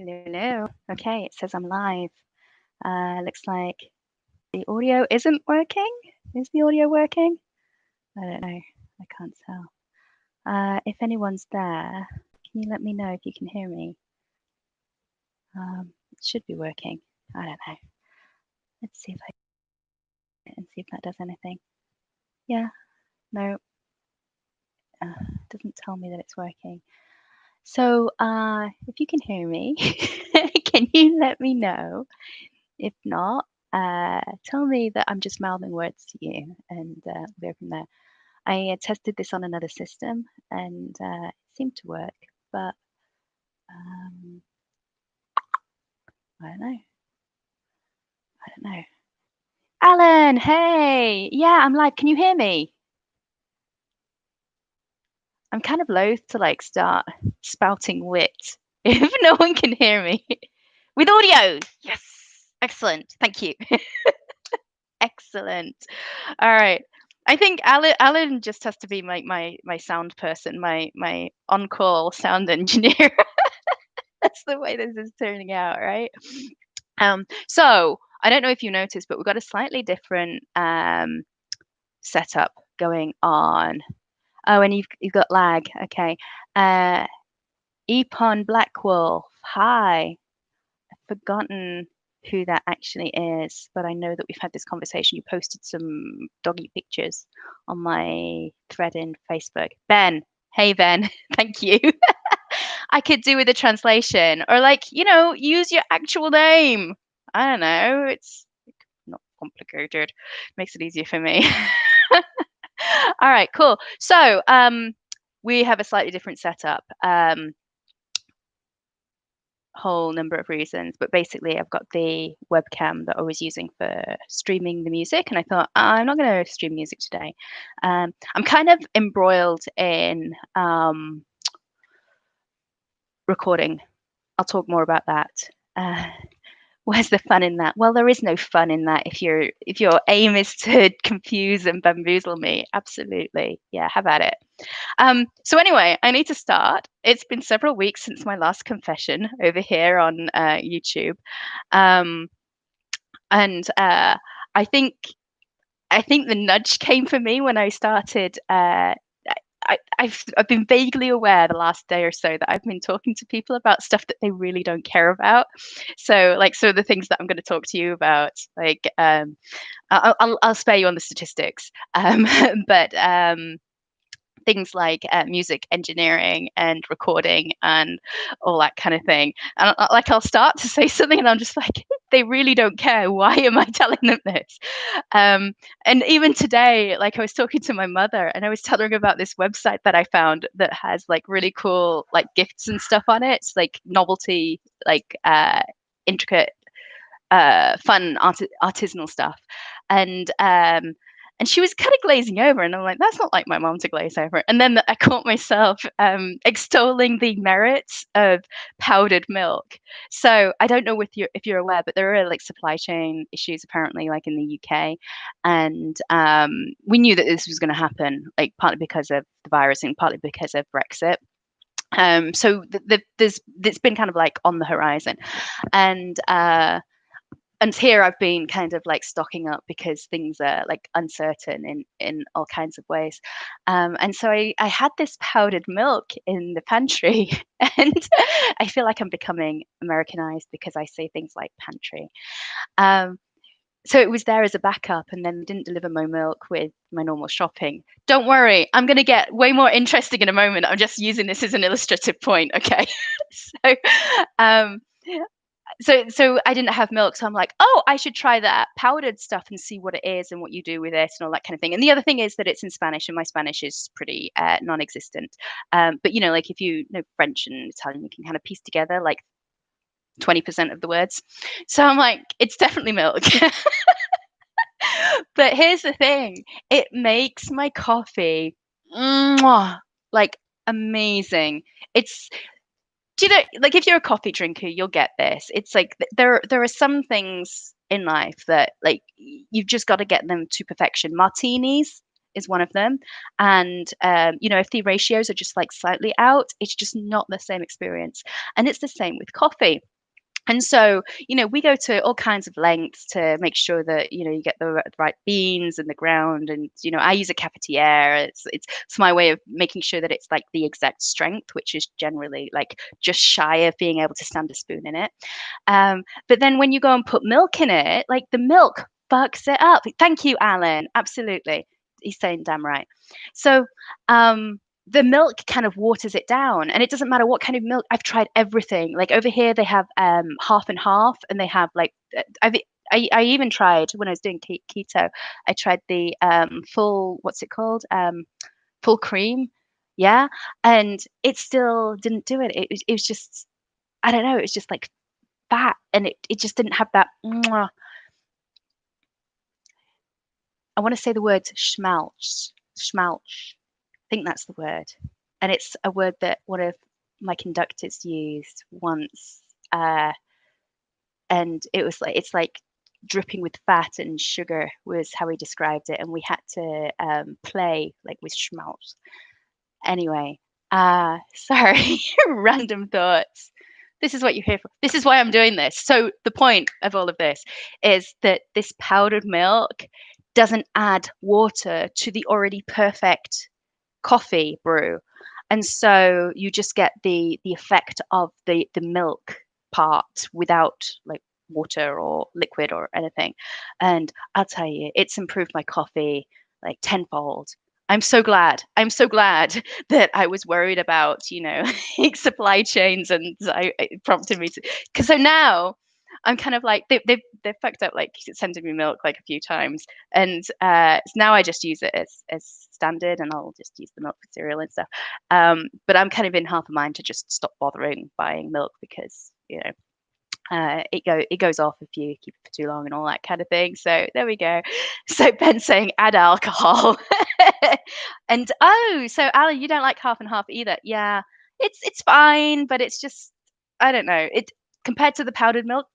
Hello. Okay, it says I'm live. Looks like the audio isn't working. Is the audio working? I don't know. I can't tell. If anyone's there, can you let me know if you can hear me? It should be working. I don't know. Let's see if I and see if that does anything. Yeah. No. Doesn't tell me that it's working. So, if you can hear me, can you let me know? If not, tell me that I'm just mouthing words to you, and we'll go from there. I tested this on another system, and it seemed to work, but um, I don't know. I don't know. Alan, hey, yeah, I'm live. Can you hear me? I'm kind of loath to like start spouting wit if no one can hear me with audio. Yes, excellent. Thank you. Excellent. All right. I think Alan just has to be my sound person, my on-call sound engineer. That's the way this is turning out, right? So I don't know if you noticed, but we've got a slightly different setup going on. Oh, and you've got lag. Okay. Epon Blackwolf. Hi. I've forgotten who that actually is, but I know that we've had this conversation. You posted some doggy pictures on my thread in Facebook. Ben. Hey, Ben. Thank you. I could do with a translation or like, use your actual name. I don't know. It's not complicated. Makes it easier for me. All right, cool. So, we have a slightly different setup. Whole number of reasons, but basically I've got the webcam that I was using for streaming the music, and I thought I'm not going to stream music today. I'm kind of embroiled in recording. I'll talk more about that. Uh, Where's the fun in that? Well, there is no fun in that if your aim is to confuse and bamboozle me. Absolutely, yeah, have at it. So anyway, I need to start. It's been several weeks since my last confession over here on YouTube, um, and I think the nudge came for me when I started. I've been vaguely aware the last day or so that I've been talking to people about stuff that they really don't care about. So the things that I'm going to talk to you about, like I'll spare you on the statistics, but things like music engineering and recording and all that kind of thing. And I'll start to say something and I'm just like, they really don't care. Why am I telling them this? And even today, like I was talking to my mother and I was telling her about this website that I found that has like really cool like gifts and stuff on it. It's like novelty, like intricate, fun artisanal stuff. And she was kind of glazing over, and I'm like, that's not like my mom to glaze over. And then I caught myself extolling the merits of powdered milk. So I don't know if you're aware, but there are like supply chain issues apparently, like in the UK, and we knew that this was going to happen, like partly because of the virus and partly because of Brexit. So it's been kind of like on the horizon, and here I've been kind of like stocking up because things are like uncertain in all kinds of ways. And so I had this powdered milk in the pantry, and I feel like I'm becoming Americanized because I say things like pantry. Um, so it was there as a backup, and then they didn't deliver my milk with my normal shopping. Don't worry, I'm going to get way more interesting in a moment. I'm just using this as an illustrative point, okay? so, um, so I didn't have milk, so I'm like, oh, I should try that powdered stuff and see what it is and what you do with it and all that kind of thing. And the other thing is that it's in Spanish, and my Spanish is pretty non-existent. But like if you know French and Italian, you can kind of piece together like 20% of the words. So I'm like, it's definitely milk. But here's the thing, it makes my coffee like amazing. It's Do you know, like if you're a coffee drinker, you'll get this. It's like there are some things in life that like you've just got to get them to perfection. Martinis is one of them, and if the ratios are just like slightly out, it's just not the same experience. And it's the same with coffee. And so, we go to all kinds of lengths to make sure that, you get the right beans in the ground. And, I use a cafetiere. It's my way of making sure that it's like the exact strength, which is generally like just shy of being able to stand a spoon in it. But then when you go and put milk in it, like the milk fucks it up. Thank you, Alan. Absolutely. He's saying damn right. So, the milk kind of waters it down, and it doesn't matter what kind of milk. I've tried everything. Like over here they have half and half, and they have like I even tried when I was doing keto. I tried the full, what's it called, full cream. Yeah, and it still didn't do it. It was just, I don't know, it was just like fat, and it just didn't have that mwah. I want to say the word schmalch. I think that's the word. And it's a word that one of my conductors used once. And it's like dripping with fat and sugar was how he described it. And we had to play like with schmaltz. Anyway, sorry, random thoughts. This is what you're here for. This is why I'm doing this. So the point of all of this is that this powdered milk doesn't add water to the already perfect coffee brew. And so you just get the effect of the milk part without like water or liquid or anything. And I'll tell you, it's improved my coffee like tenfold. I'm so glad. I'm so glad that I was worried about, supply chains, and it prompted me to, because so now I'm kind of like they've fucked up, like sending me milk like a few times, and now I just use it as standard, and I'll just use the milk for cereal and stuff. But I'm kind of in half a mind to just stop bothering buying milk because it goes off if you keep it for too long and all that kind of thing. So there we go. So Ben's saying add alcohol, and so Alan, you don't like half and half either? Yeah, it's fine, but it's just, I don't know. It compared to the powdered milk,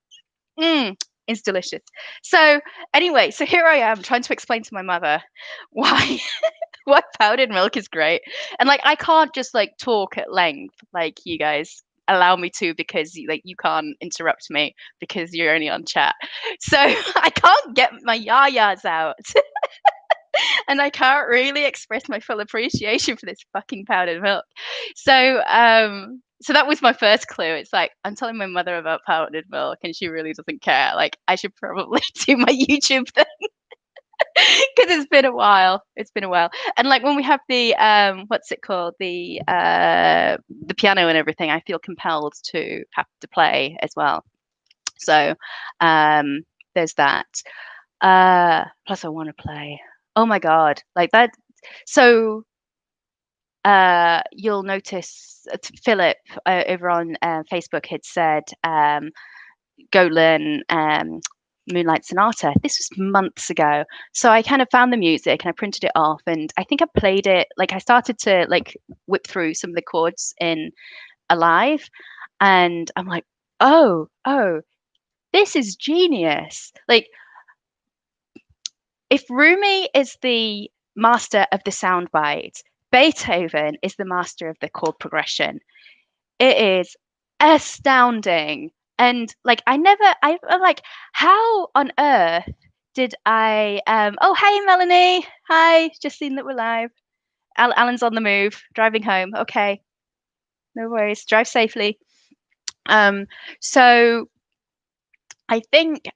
Mm, it's delicious. So anyway, so here I am trying to explain to my mother why why powdered milk is great. And like I can't just like talk at length like you guys allow me to, because you can't interrupt me because you're only on chat. So I can't get my yayas out. And I can't really express my full appreciation for this fucking powdered milk. So that was my first clue. It's like I'm telling my mother about powdered milk, and she really doesn't care. Like I should probably do my YouTube thing because it's been a while. It's been a while. And like when we have the what's it called, the piano and everything, I feel compelled to have to play as well. So there's that. Plus I want to play. Oh my god, like that. So you'll notice Philip over on Facebook had said, go learn Moonlight Sonata. This was months ago. So I kind of found the music and I printed it off, and I think I played it. Like I started to like whip through some of the chords in Alive, and I'm like, oh, this is genius. Like if Rumi is the master of the soundbite, Beethoven is the master of the chord progression. It is astounding. And like I'm like, how on earth did I oh hey Melanie. Hi, just seen that we're live. Alan's on the move, driving home. Okay. No worries. Drive safely. So I think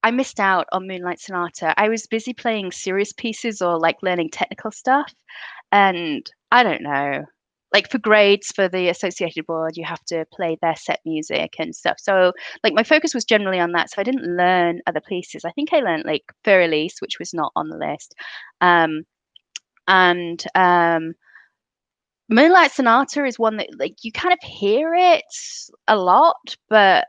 I missed out on Moonlight Sonata. I was busy playing serious pieces or like learning technical stuff. And I don't know, like for grades for the associated board, you have to play their set music and stuff. So like my focus was generally on that. So I didn't learn other pieces. I think I learned like Fur Elise, which was not on the list. And Moonlight Sonata is one that like you kind of hear it a lot, but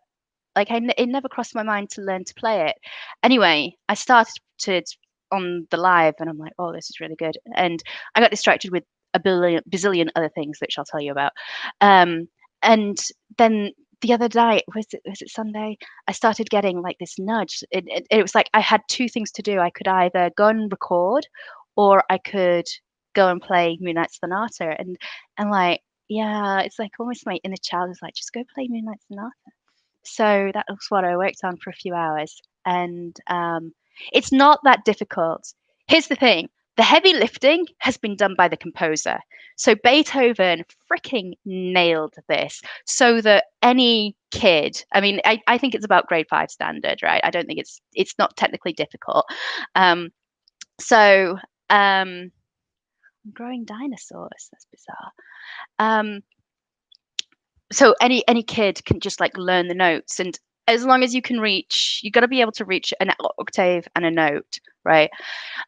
like it never crossed my mind to learn to play it. Anyway, I started on the live, and I'm like, oh, this is really good. And I got distracted with a bazillion other things, which I'll tell you about. And then the other night, was it Sunday? I started getting like this nudge. It was like I had two things to do. I could either go and record, or I could go and play Moonlight Sonata. And like yeah, it's like almost my inner child is like, just go play Moonlight Sonata. So that was what I worked on for a few hours, and it's not that difficult. Here's the thing: the heavy lifting has been done by the composer. So Beethoven freaking nailed this, so that any kid, I mean, I think it's about grade 5 standard, right? I don't think it's not technically difficult. Um, so I'm growing dinosaurs. That's bizarre. Um, so any kid can just like learn the notes, and as long as you can reach, you got to be able to reach an octave and a note, right?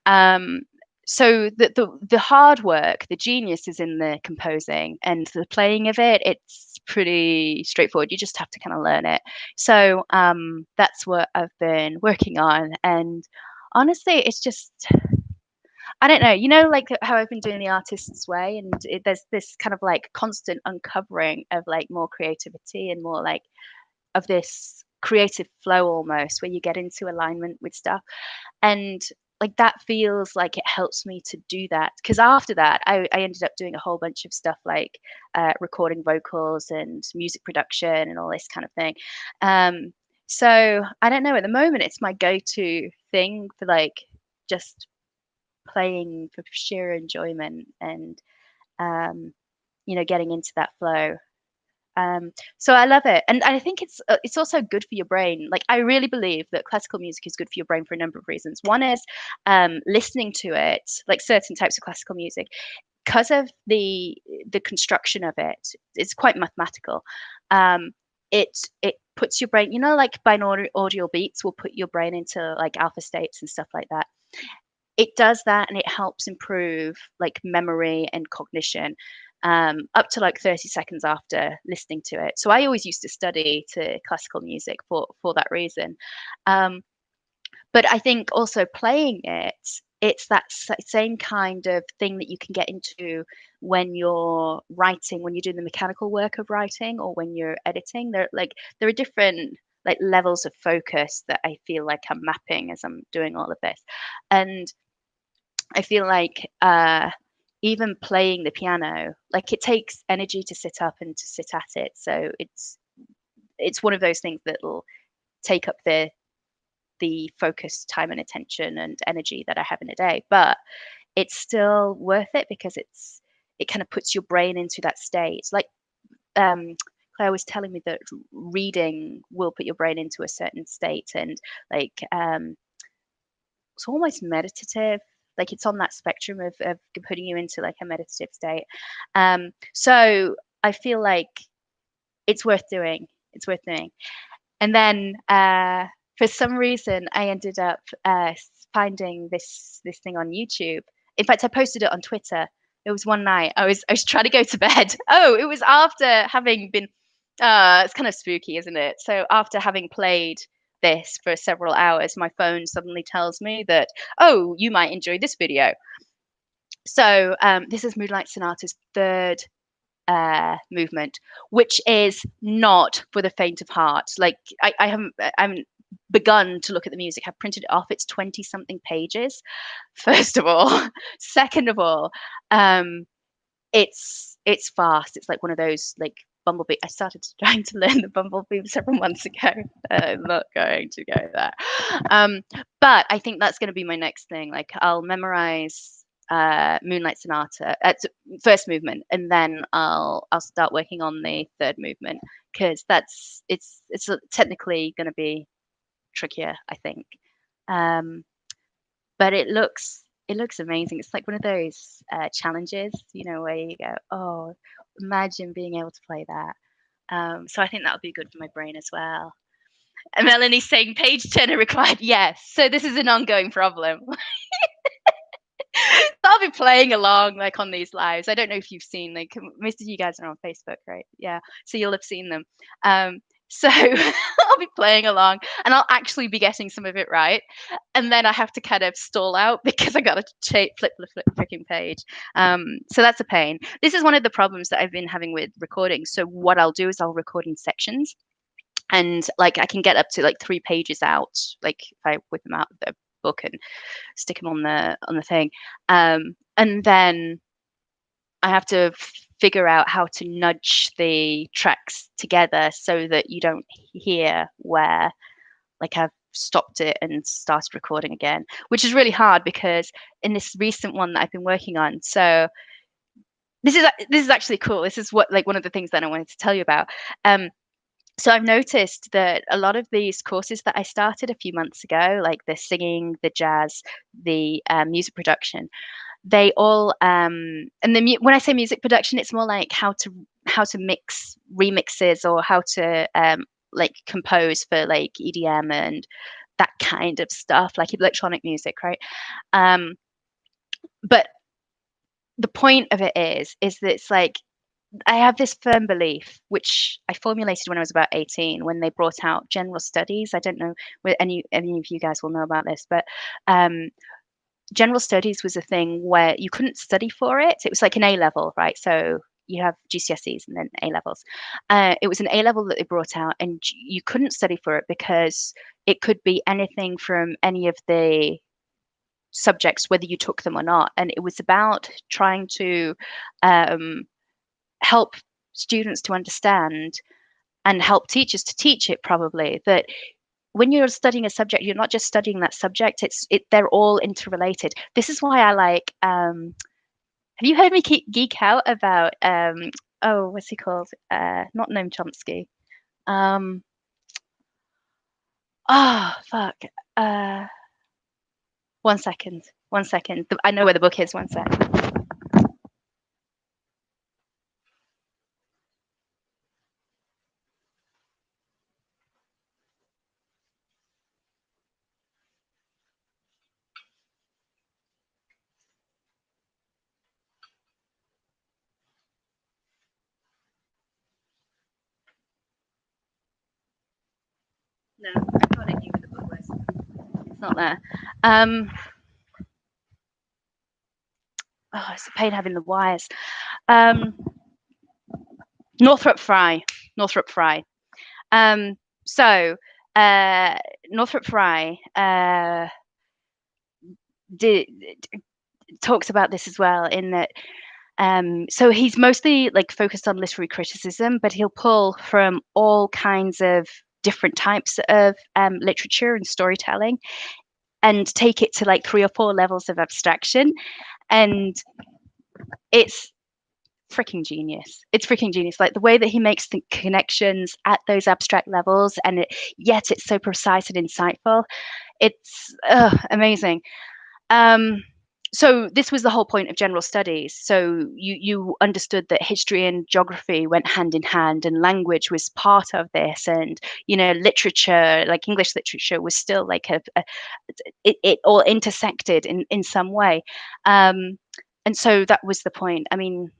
um so the hard work, the genius is in the composing, and the playing of it, it's pretty straightforward. You just have to kind of learn it. So that's what I've been working on, and honestly it's just, I don't know, like how I've been doing the artist's way, and there's this kind of like constant uncovering of like more creativity and more like of this creative flow almost, where you get into alignment with stuff. And like that feels like it helps me to do that, because after that I ended up doing a whole bunch of stuff like recording vocals and music production and all this kind of thing. So I don't know, at the moment it's my go-to thing for like just playing for sheer enjoyment, and um, getting into that flow. So I love it, and I think it's also good for your brain. Like I really believe that classical music is good for your brain for a number of reasons. One is listening to it, like certain types of classical music, because of the construction of it. It's quite mathematical. Um, it puts your brain, like binaural audio beats will put your brain into like alpha states and stuff like that. It does that, and it helps improve like memory and cognition up to like 30 seconds after listening to it. So I always used to study to classical music for that reason. Um, but I think also playing it, it's that same kind of thing that you can get into when you're writing, when you're doing the mechanical work of writing, or when you're editing. There are different like levels of focus that I feel like I'm mapping as I'm doing all of this. And I feel like even playing the piano, like it takes energy to sit up and to sit at it. So it's one of those things that'll take up the focus, time, and attention and energy that I have in a day. But it's still worth it because it kind of puts your brain into that state. Like Claire was telling me that reading will put your brain into a certain state, and like it's almost meditative. Like it's on that spectrum of putting you into like a meditative state. So I feel like it's worth doing. It's worth doing. And then for some reason, I ended up finding this thing on YouTube. In fact, I posted it on Twitter. It was one night. I was trying to go to bed. Oh, it was after having been. It's kind of spooky, isn't it? So after having played this for several hours, my phone suddenly tells me that, oh, you might enjoy this video. So this is Moonlight Sonata's third movement, which is not for the faint of heart. Like I haven't begun to look at the music. I've printed it off. It's 20 something pages. First of all, second of all, um, it's fast. It's like one of those like bumblebee. I started trying to learn the bumblebee several months ago. I'm not going to go there. Um, but I think that's going to be my next thing. Like I'll memorize Moonlight Sonata at first movement, and then I'll start working on the third movement, because it's technically going to be trickier, I think. Um, but it looks amazing. It's like one of those challenges, where you go, oh, imagine being able to play that. So I think that would be good for my brain as well. And Melanie's saying page turner required. Yes. So this is an ongoing problem. I'll be playing along like on these lives. I don't know if you've seen, like most of you guys are on Facebook, right? Yeah. So you'll have seen them. So I'll be playing along, and I'll actually be getting some of it right. And then I have to kind of stall out because I got to flip freaking page. So that's a pain. This is one of the problems that I've been having with recording. So what I'll do is I'll record in sections, and like I can get up to like 3 pages out, like if I whip them out of the book and stick them on the thing. And then I have to figure out how to nudge the tracks together so that you don't hear where, like, I've stopped it and started recording again, which is really hard because in this recent one that I've been working on, so this is actually cool. This is what, like, one of the things that I wanted to tell you about. Um, so I've noticed that a lot of these courses that I started a few months ago, like the singing, the jazz, the music production, they all and when I say music production, it's more like how to mix remixes, or how to like compose for like EDM and that kind of stuff, like electronic music, right? Um, but the point of it is that it's like I have this firm belief, which I formulated when I was about 18, when they brought out general studies. I don't know whether any of you guys will know about this, but um, general studies was a thing where you couldn't study for it. It was like an A level, right? So you have GCSEs and then A levels. It was an A level that they brought out, and you couldn't study for it because it could be anything from any of the subjects, whether you took them or not. And it was about trying to um, help students to understand and help teachers to teach it, probably, that when you're studying a subject, you're not just studying that subject. They're all interrelated. This is why I like. Have you heard me geek out about? Oh, what's he called? Not Noam Chomsky. Um, oh fuck. Uh, one second. One second. I know where the book is. One sec. No, I thought I knew where the book was. It's not there. Um, oh, it's a pain having the wires. Um, Northrop Frye. Northrop Frye. Um, so uh, Northrop Frye did, talks about this as well, in that so he's mostly like focused on literary criticism, but he'll pull from all kinds of different types of literature and storytelling and take it to like 3 or 4 levels of abstraction, and it's freaking genius. It's freaking genius. Like the way that he makes the connections at those abstract levels, and yet it's so precise and insightful. It's amazing. Um, so this was the whole point of general studies. So you understood that history and geography went hand in hand, and language was part of this, and literature, like English literature, was still like it all intersected in some way. Um, and so that was the point. I mean,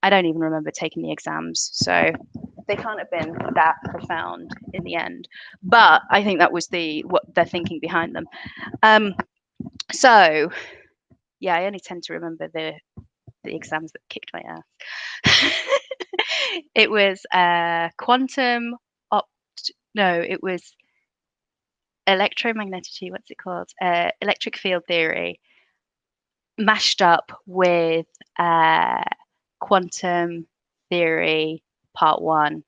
I don't even remember taking the exams, so they can't have been that profound in the end. But I think that was what they're thinking behind them. Um, so yeah, I only tend to remember the exams that kicked my ass. It was quantum opt. No, it was electromagnetic. What's it called? Electric field theory mashed up with quantum theory part one,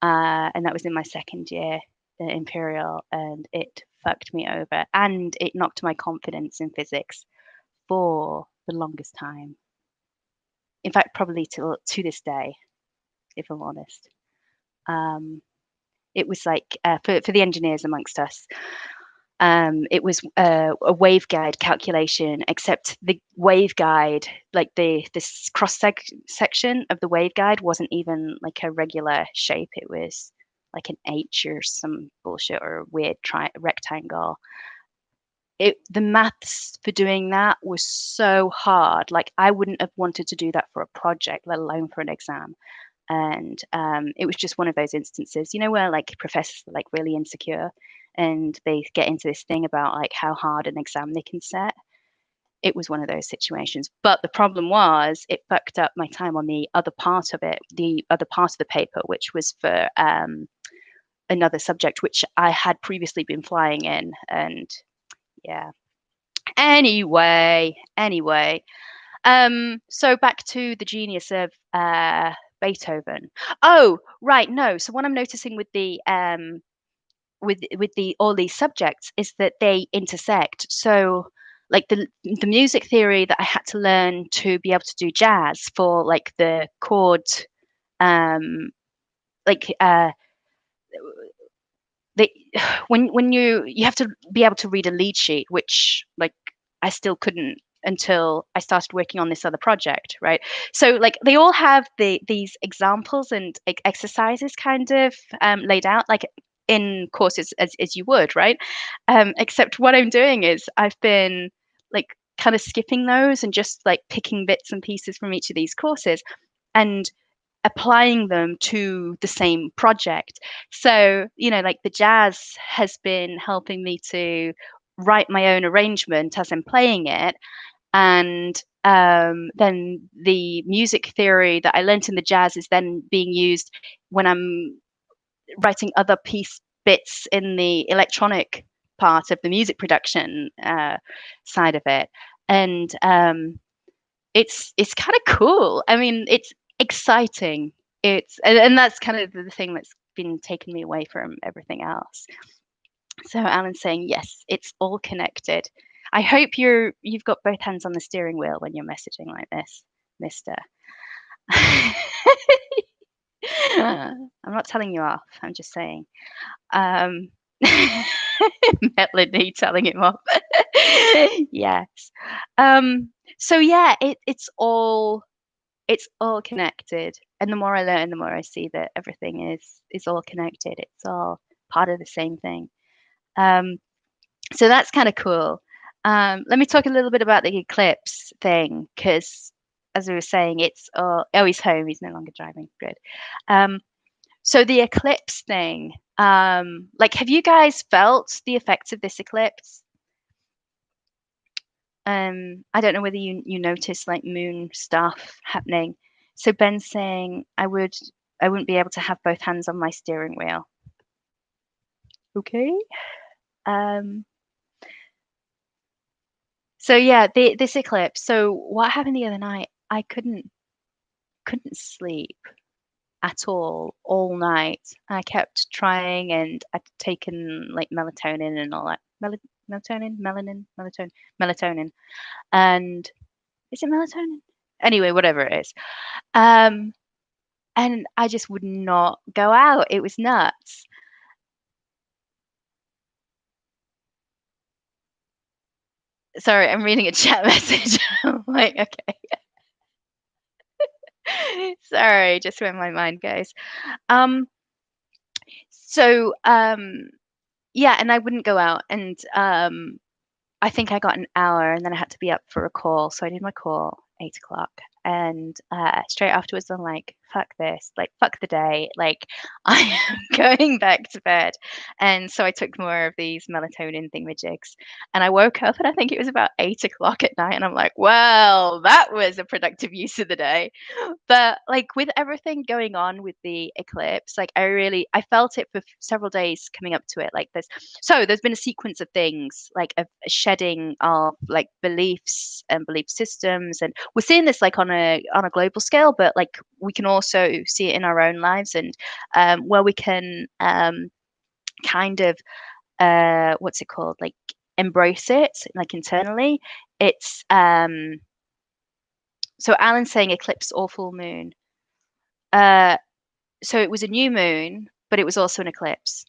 and that was in my second year at Imperial, and it fucked me over, and it knocked my confidence in physics for the longest time. In fact, probably to this day, if I'm honest. Um, it was like for the engineers amongst us, it was a waveguide calculation, except the waveguide, like this section of the waveguide, wasn't even like a regular shape. It was like an H or some bullshit, or a weird rectangle. The maths for doing that was so hard. Like I wouldn't have wanted to do that for a project, let alone for an exam. And it was just one of those instances, where like professors are like really insecure, and they get into this thing about like how hard an exam they can set. It was one of those situations, but the problem was it fucked up my time on the other part of it, the other part of the paper, which was for another subject which I had previously been flying in. And yeah, anyway, So back to the genius of Beethoven. Oh, right, no. So what I'm noticing with the all these subjects is that they intersect. So like the music theory that I had to learn to be able to do jazz for like the chord um like they when you have to be able to read a lead sheet, which like I still couldn't until I started working on this other project, right? So like they all have these examples and exercises kind of laid out like in courses as you would, right? Except what I'm doing is I've been like kind of skipping those and just like picking bits and pieces from each of these courses and applying them to the same project. So, like the jazz has been helping me to write my own arrangement as I'm playing it. And then the music theory that I learnt in the jazz is then being used when I'm writing other piece bits in the electronic part of the music production side of it. And it's kinda cool. I mean, it's exciting. And that's kind of the thing that's been taking me away from everything else. So Alan's saying, "Yes, it's all connected." I hope you've got both hands on the steering wheel when you're messaging like this, mister. I'm not telling you off, I'm just saying. Um, Melanie telling him off. Yes. Um, so yeah, it's all connected, and the more I learn, the more I see that everything is all connected. It's all part of the same thing. Um, so that's kind of cool. Let me talk a little bit about the eclipse thing, because as we were saying, he's home. He's no longer driving. Good. Um, so the eclipse thing, like, have you guys felt the effects of this eclipse? I don't know whether you notice like moon stuff happening. So Ben's saying I wouldn't be able to have both hands on my steering wheel. Okay. Um, so yeah, this eclipse. So what happened the other night? I couldn't sleep at all night. I kept trying, and I'd taken like melatonin and all that. Melatonin, melatonin, and is it melatonin? Anyway, whatever it is. Um, and I just would not go out. It was nuts. Sorry, I'm reading a chat message. I'm like, okay, sorry, just where my mind goes. Um, so yeah, and I wouldn't go out, and I think I got an hour, and then I had to be up for a call. So I did my call, 8 o'clock. And straight afterwards, I'm like, fuck this, like, fuck the day. Like, I am going back to bed. And so I took more of these melatonin thingamajigs. And I woke up, and I think it was about 8 o'clock at night. And I'm like, well, that was a productive use of the day. But like with everything going on with the eclipse, like I felt it for several days coming up to it. Like there's been a sequence of things like a shedding of like beliefs and belief systems, and we're seeing this like on a global scale, but like we can also see it in our own lives, and where we can kind of what's it called, like embrace it like internally. It's so Alan's saying eclipse or full moon. Uh, so it was a new moon, but it was also an eclipse.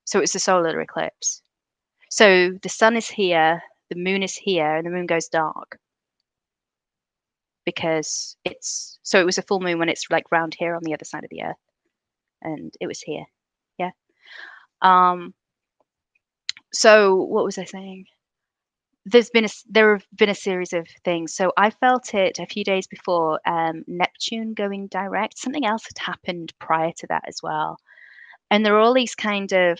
So it's a solar eclipse. So the sun is here, the moon is here, and the moon goes dark because it was a full moon when it's like round here on the other side of the earth, and it was here. Yeah. Um, so what was I saying? There have been a series of things. So I felt it a few days before Neptune going direct. Something else had happened prior to that as well. And there are all these kind of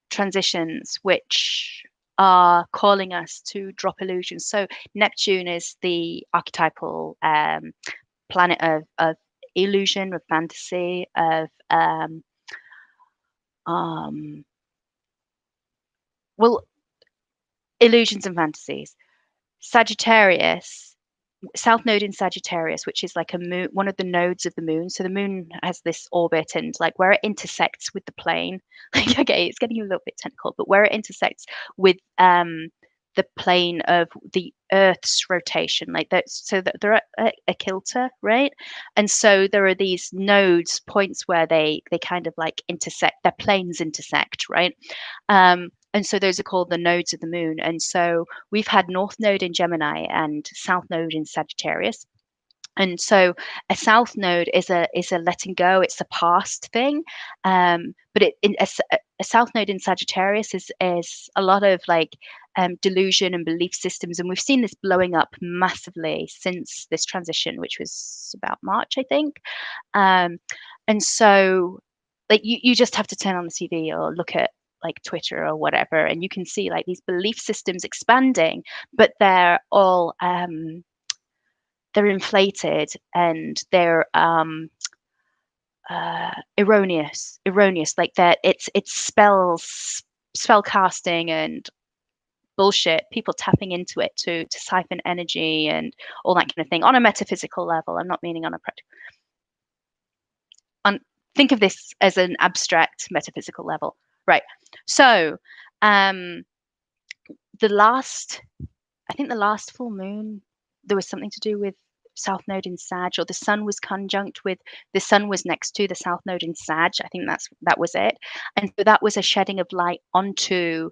transitions which are calling us to drop illusions. So Neptune is the archetypal planet of illusion, of fantasy, of um, well, illusions and fantasies. Sagittarius, South Node in Sagittarius, which is like a moon, one of the nodes of the moon. So the moon has this orbit, and like where it intersects with the plane, like okay, it's getting a little bit technical, but where it intersects with the plane of the Earth's rotation, like that, so that they're at a kilter, right? And so there are these nodes, points where they kind of like intersect, their planes intersect, right? And so those are called the nodes of the moon. And so we've had North Node in Gemini and South Node in Sagittarius. And so a south node is a letting go. It's a past thing, but a south node in Sagittarius is a lot of like delusion and belief systems, and we've seen this blowing up massively since this transition, which was about March, I think. Um, and so, like you just have to turn on the TV or look at like Twitter or whatever, and you can see like these belief systems expanding, but they're inflated and they're erroneous, like that it's spell casting and bullshit, people tapping into it to siphon energy and all that kind of thing on a metaphysical level. I'm not meaning on a practical, on think of this as an abstract metaphysical level, right? So um the last I think the last full moon, there was something to do with South Node in Sag, or the sun was conjunct with the sun was next to the South Node in Sag. I think that was it, and so that was a shedding of light onto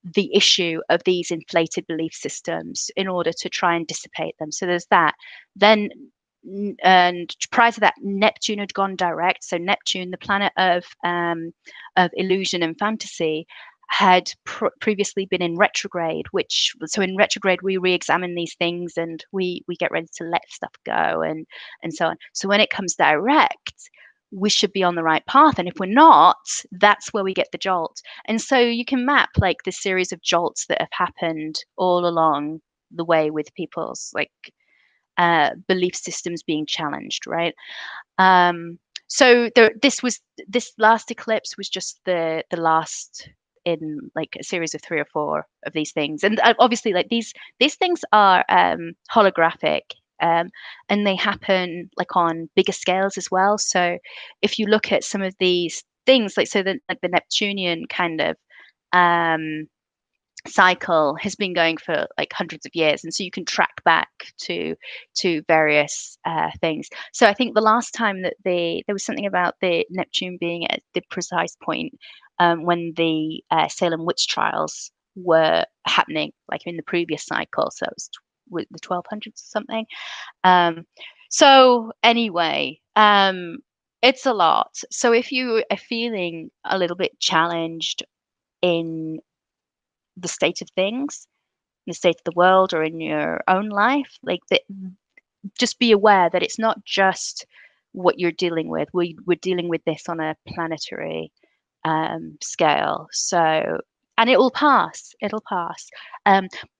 the issue of these inflated belief systems in order to try and dissipate them. So there's that. Then and prior to that, Neptune had gone direct. So Neptune, the planet of illusion and fantasy, had previously been in retrograde, which so in retrograde we re-examine these things and we get ready to let stuff go and so on. So when it comes direct, we should be on the right path, and if we're not, that's where we get the jolt. And so you can map like the series of jolts that have happened all along the way with people's like belief systems being challenged, right? So this last eclipse was just the last in like a series of 3 or 4 of these things, and obviously like these things are holographic, and they happen like on bigger scales as well. So if you look at some of these things, like so the Neptunian kind of um cycle has been going for like hundreds of years, and so you can track back to various things. So I think the last time that there was something about the Neptune being at the precise point when the Salem witch trials were happening, like in the previous cycle. So it was with the 1200s or something. um so anyway, it's a lot. So if you are feeling a little bit challenged in the state of things, in the state of the world, or in your own life, like that, just be aware that it's not just what you're dealing with. We're dealing with this on a planetary scale. So, and it will pass. It'll pass.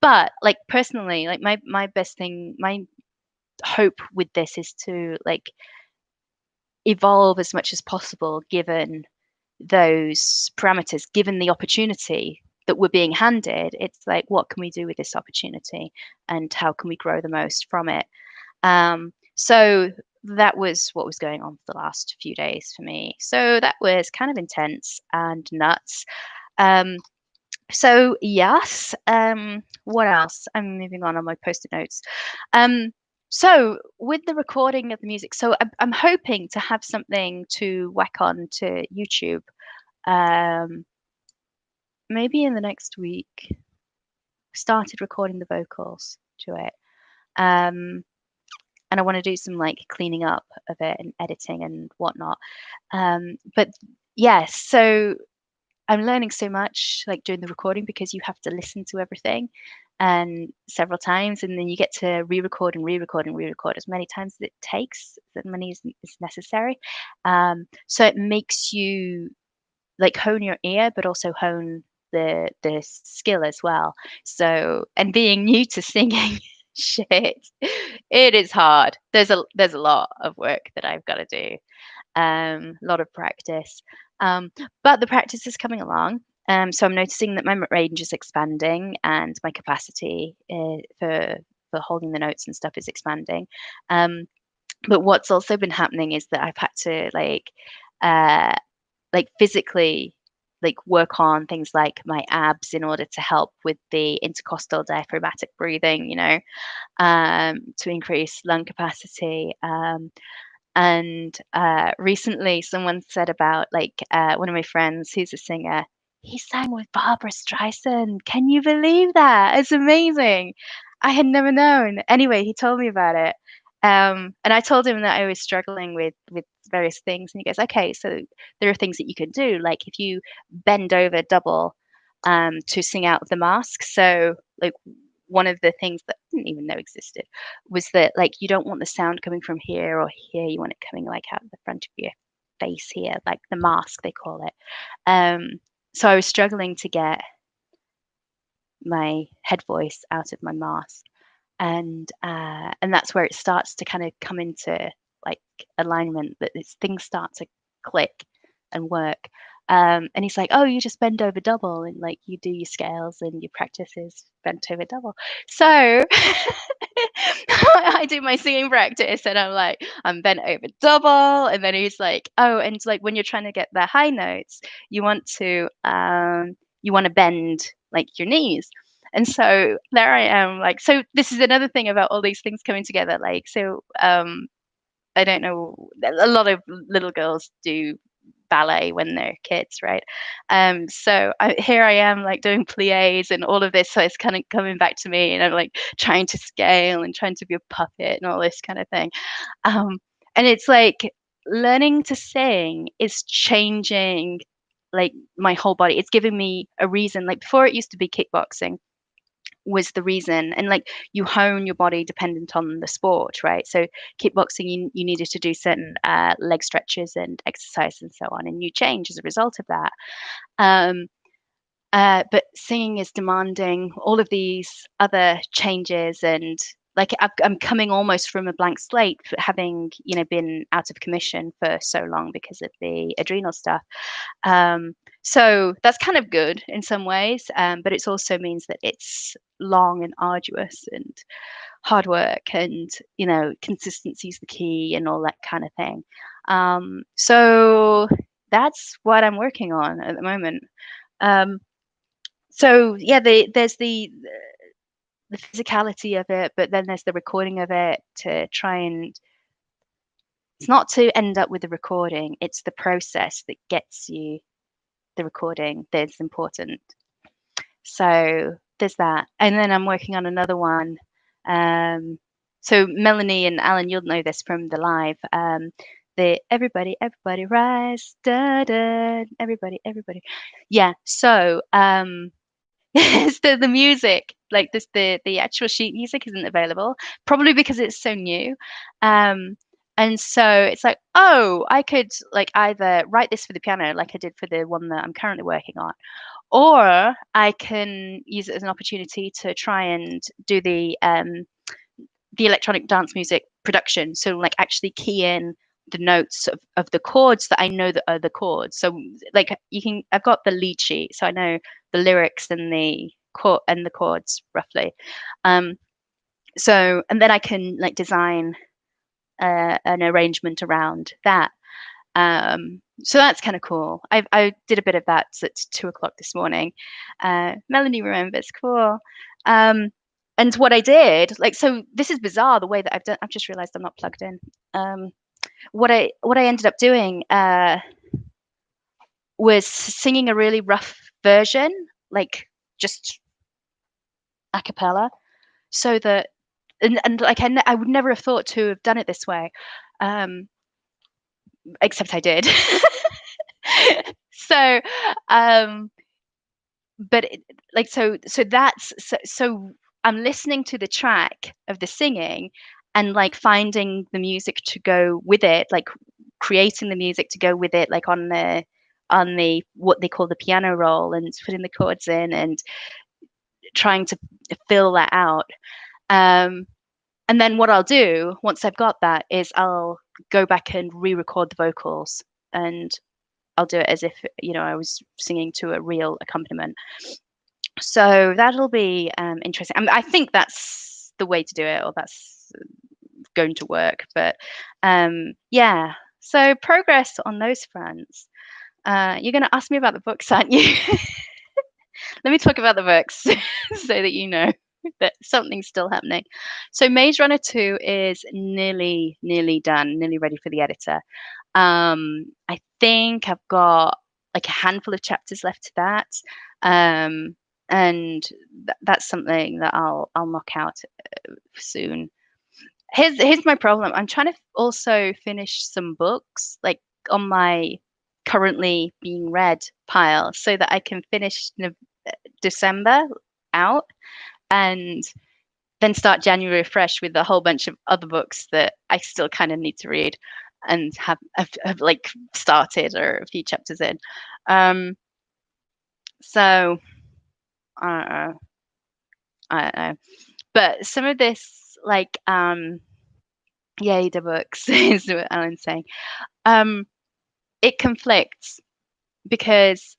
But like personally, like my best thing, my hope with this is to like evolve as much as possible given those parameters, given the opportunity that we're being handed. It's like, what can we do with this opportunity, and how can we grow the most from it? So that was what was going on for the last few days for me. So that was kind of intense and nuts. Um, so yes, what else? I'm moving on my post-it notes. Um, so with the recording of the music, so I'm hoping to have something to whack on to YouTube, um, maybe in the next week. Started recording the vocals to it. Um, and I want to do some like cleaning up of it and editing and whatnot. But yes, so I'm learning so much like doing the recording, because you have to listen to everything and several times, and then you get to re-record and re-record and re-record as many times as it takes, as many as necessary. So it makes you like hone your ear, but also hone the skill as well. So, and being new to singing, shit, it is hard. There's a lot of work that I've got to do. A lot of practice. But the practice is coming along, So I'm noticing that my range is expanding and my capacity for holding the notes and stuff is expanding. Um, but what's also been happening is that I've had to uh, physically work on things like my abs in order to help with the intercostal diaphragmatic breathing, to increase lung capacity. And recently, someone said about one of my friends who's a singer. He sang with Barbara Streisand. Can you believe that? It's amazing. I had never known. Anyway, he told me about it. And I told him that I was struggling with various things, and he goes, "Okay, so there are things that you can do, like if you bend over double to sing out of the mask." So, one of the things that I didn't even know existed was that you don't want the sound coming from here or here. You want it coming out of the front of your face here, like the mask they call it. Um, so I was struggling to get my head voice out of my mask, and that's where it starts to kind of come into like alignment. That things start to click and work. And he's like, "Oh, you just bend over double, and you do your scales, and your practice is bent over double." So I do my singing practice, and I'm bent over double, and then he's like, "Oh, and when you're trying to get the high notes, you want to bend your knees." And so there I am, so this is another thing about all these things coming together. I don't know, a lot of little girls do ballet when they're kids, right? So here I am, doing pliés and all of this, so it's kind of coming back to me, and I'm trying to scale and trying to be a puppet and all this kind of thing. Um, and it's learning to sing is changing my whole body. It's giving me a reason. Like before, it used to be kickboxing was the reason, and you hone your body dependent on the sport, right? So kickboxing, you needed to do certain leg stretches and exercise and so on, and you change as a result of that. um, but singing is demanding all of these other changes, and I'm coming almost from a blank slate, having been out of commission for so long because of the adrenal stuff. So that's kind of good in some ways, but it also means that it's long and arduous and hard work, and consistency is the key and all that kind of thing. So that's what I'm working on at the moment. Um, so yeah, there's the physicality of it, but then there's the recording of it to try and it's not to end up with the recording, it's the process that gets you the recording that's important. So there's that. And then I'm working on another one. Um, so Melanie and Alan, you'll know this from the live. The everybody, everybody rise, da da, everybody, everybody. Yeah. So it's the music, like this, the actual sheet music isn't available, probably because it's so new. Um, and so it's oh, I could either write this for the piano, like I did for the one that I'm currently working on, or I can use it as an opportunity to try and do the electronic dance music production. So actually key in the notes of the chords that I know that are the chords. So I've got the lead sheet, so I know the lyrics and the chords roughly. Um, so and then I can design an arrangement around that. So that's kind of cool. I did a bit of that at 2 o'clock this morning. Melanie remembers, cool. Um, and what I did, so this is bizarre the way that I've done. I've just realized I'm not plugged in. What I ended up doing was singing a really rough version, just a cappella, so that and I would never have thought to have done it this way, um, except I did. So, um, but so I'm listening to the track of the singing and finding the music to go with it, creating the music to go with it, on the what they call the piano roll, and putting the chords in and trying to fill that out. Um, and then what I'll do once I've got that is I'll go back and re-record the vocals and I'll do it as if, I was singing to a real accompaniment. So that'll be interesting. I think that's the way to do it, or that's going to work. But yeah, so progress on those fronts. You're going to ask me about the books, aren't you? Let me talk about the books so that you know that something's still happening. So Maze Runner 2 is nearly done, nearly ready for the editor. I think I've got like a handful of chapters left to that. Um, and that's something that I'll knock out soon. Here's my problem. I'm trying to also finish some books like on my currently being read pile so that I can finish December out and then start January fresh with a whole bunch of other books that I still kind of need to read and have like started or a few chapters in. So I don't know. I don't know. But some of this like yay the books is what Alan's saying. It conflicts because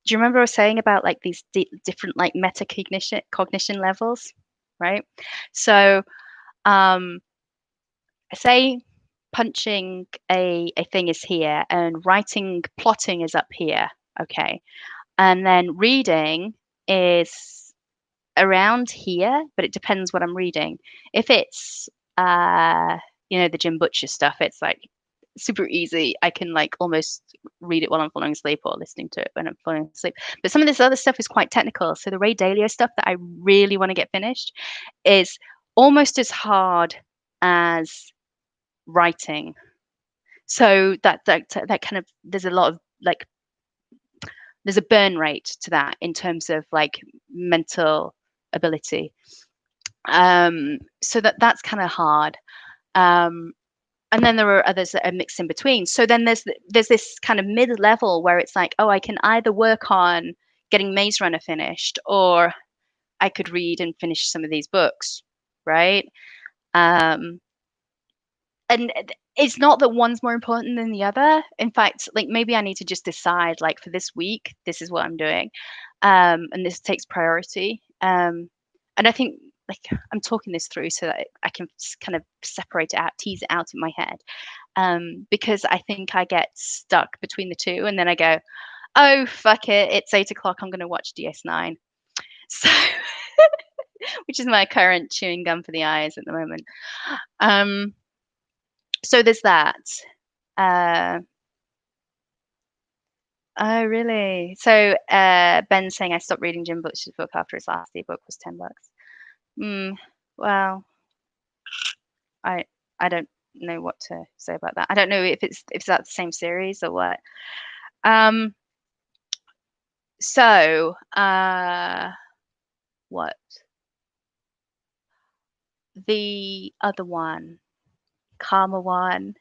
do you remember I was saying about like these different like cognition levels, right? So um say punching a thing is here and writing plotting is up here, okay, and then reading is around here, but it depends what I'm reading. If it's the Jim Butcher stuff, it's like super easy. I can like almost read it while I'm falling asleep or listening to it when I'm falling asleep. But some of this other stuff is quite technical. So the Ray Dalio stuff that I really want to get finished is almost as hard as writing. So that kind of there's a lot of like there's a burn rate to that in terms of like mental ability. So that's kind of hard. Um, and then there are others that are mixed in between. So then there's this kind of mid level where it's like, oh, I can either work on getting Maze Runner finished, or I could read and finish some of these books, right? Um, and it's not that one's more important than the other. In fact, like maybe I need to just decide, like for this week, this is what I'm doing, and this takes priority. And I think like I'm talking this through so that I can kind of separate it out, tease it out in my head, because I think I get stuck between the two, and then I go, oh fuck it, it's 8 o'clock. I'm going to watch DS9. So, which is my current chewing gum for the eyes at the moment. So there's that. Uh, oh, really? So Ben's saying I stopped reading Jim Butcher's book after his last ebook was $10. Well, I I don't know what to say about that. I don't know if that's the same series or what. Um, so what? The other one, Karma one.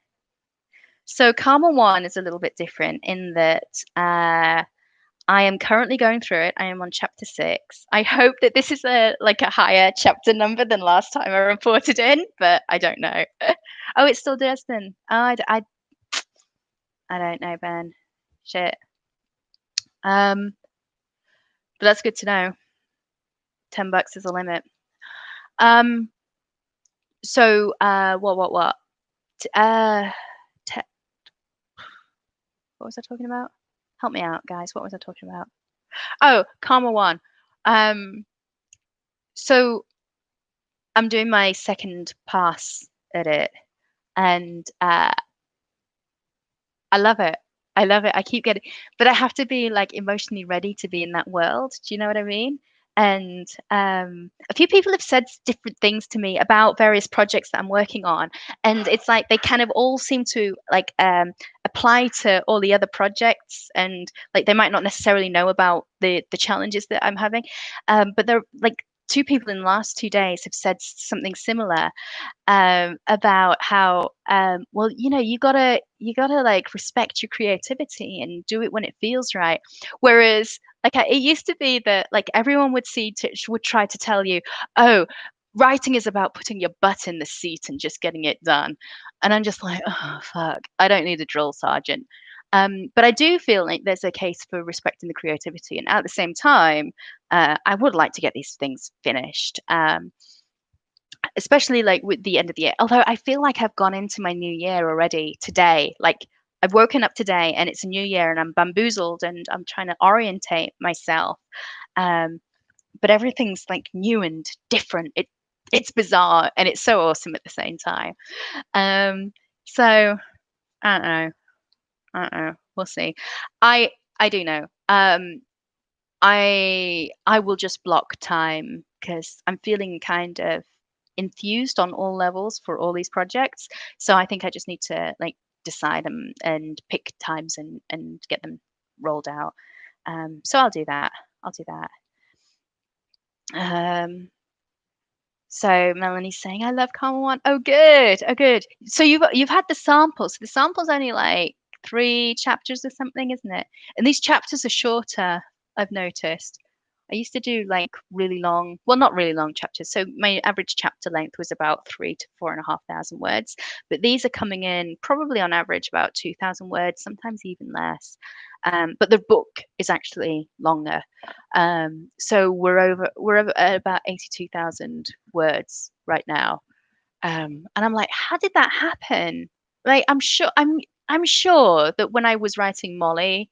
So Karma one is a little bit different in that I am currently going through it. I am on chapter 6. I hope that this is a higher chapter number than last time I reported in, but I don't know. Oh, it's still Destin. Oh, I don't know, Ben. Shit. But that's good to know. $10 is the limit. So what? Te- what was I talking about? Help me out, guys. What was I talking about? Oh, Karma one. So I'm doing my second pass at it, and I love it. I love it. I keep getting, but I have to be like emotionally ready to be in that world. Do you know what I mean? And a few people have said different things to me about various projects that I'm working on, and it's like they kind of all seem to like apply to all the other projects, and like they might not necessarily know about the challenges that I'm having, but they're like two people in the last 2 days have said something similar about how well you gotta like respect your creativity and do it when it feels right, whereas like it used to be that like everyone would would try to tell you, oh, writing is about putting your butt in the seat and just getting it done. And I'm just like, oh fuck, I don't need a drill sergeant. But I do feel like there's a case for respecting the creativity, and at the same time, I would like to get these things finished. Especially like with the end of the year. Although I feel like I've gone into my new year already today. Like I've woken up today and it's a new year and I'm bamboozled and I'm trying to orientate myself. Um, but everything's like new and different. It's bizarre and it's so awesome at the same time. Um, so I don't know. I don't know. We'll see. I I do know. I will just block time because I'm feeling kind of enthused on all levels for all these projects. So I think I just need to like decide them and pick times and get them rolled out. So I'll do that. I'll do that. Um, so Melanie's saying, "I love Karma One." Oh, good. Oh, good. So you've had the samples. So the sample's only like 3 chapters or something, isn't it? And these chapters are shorter. I've noticed. I used to do like really long, well, not really long chapters. So my average chapter length was about 3 to 4,500 words. But these are coming in probably on average about 2,000 words, sometimes even less. But the book is actually longer. So we're over at about 82,000 words right now. And I'm like, how did that happen? Like, I'm sure that when I was writing Molly,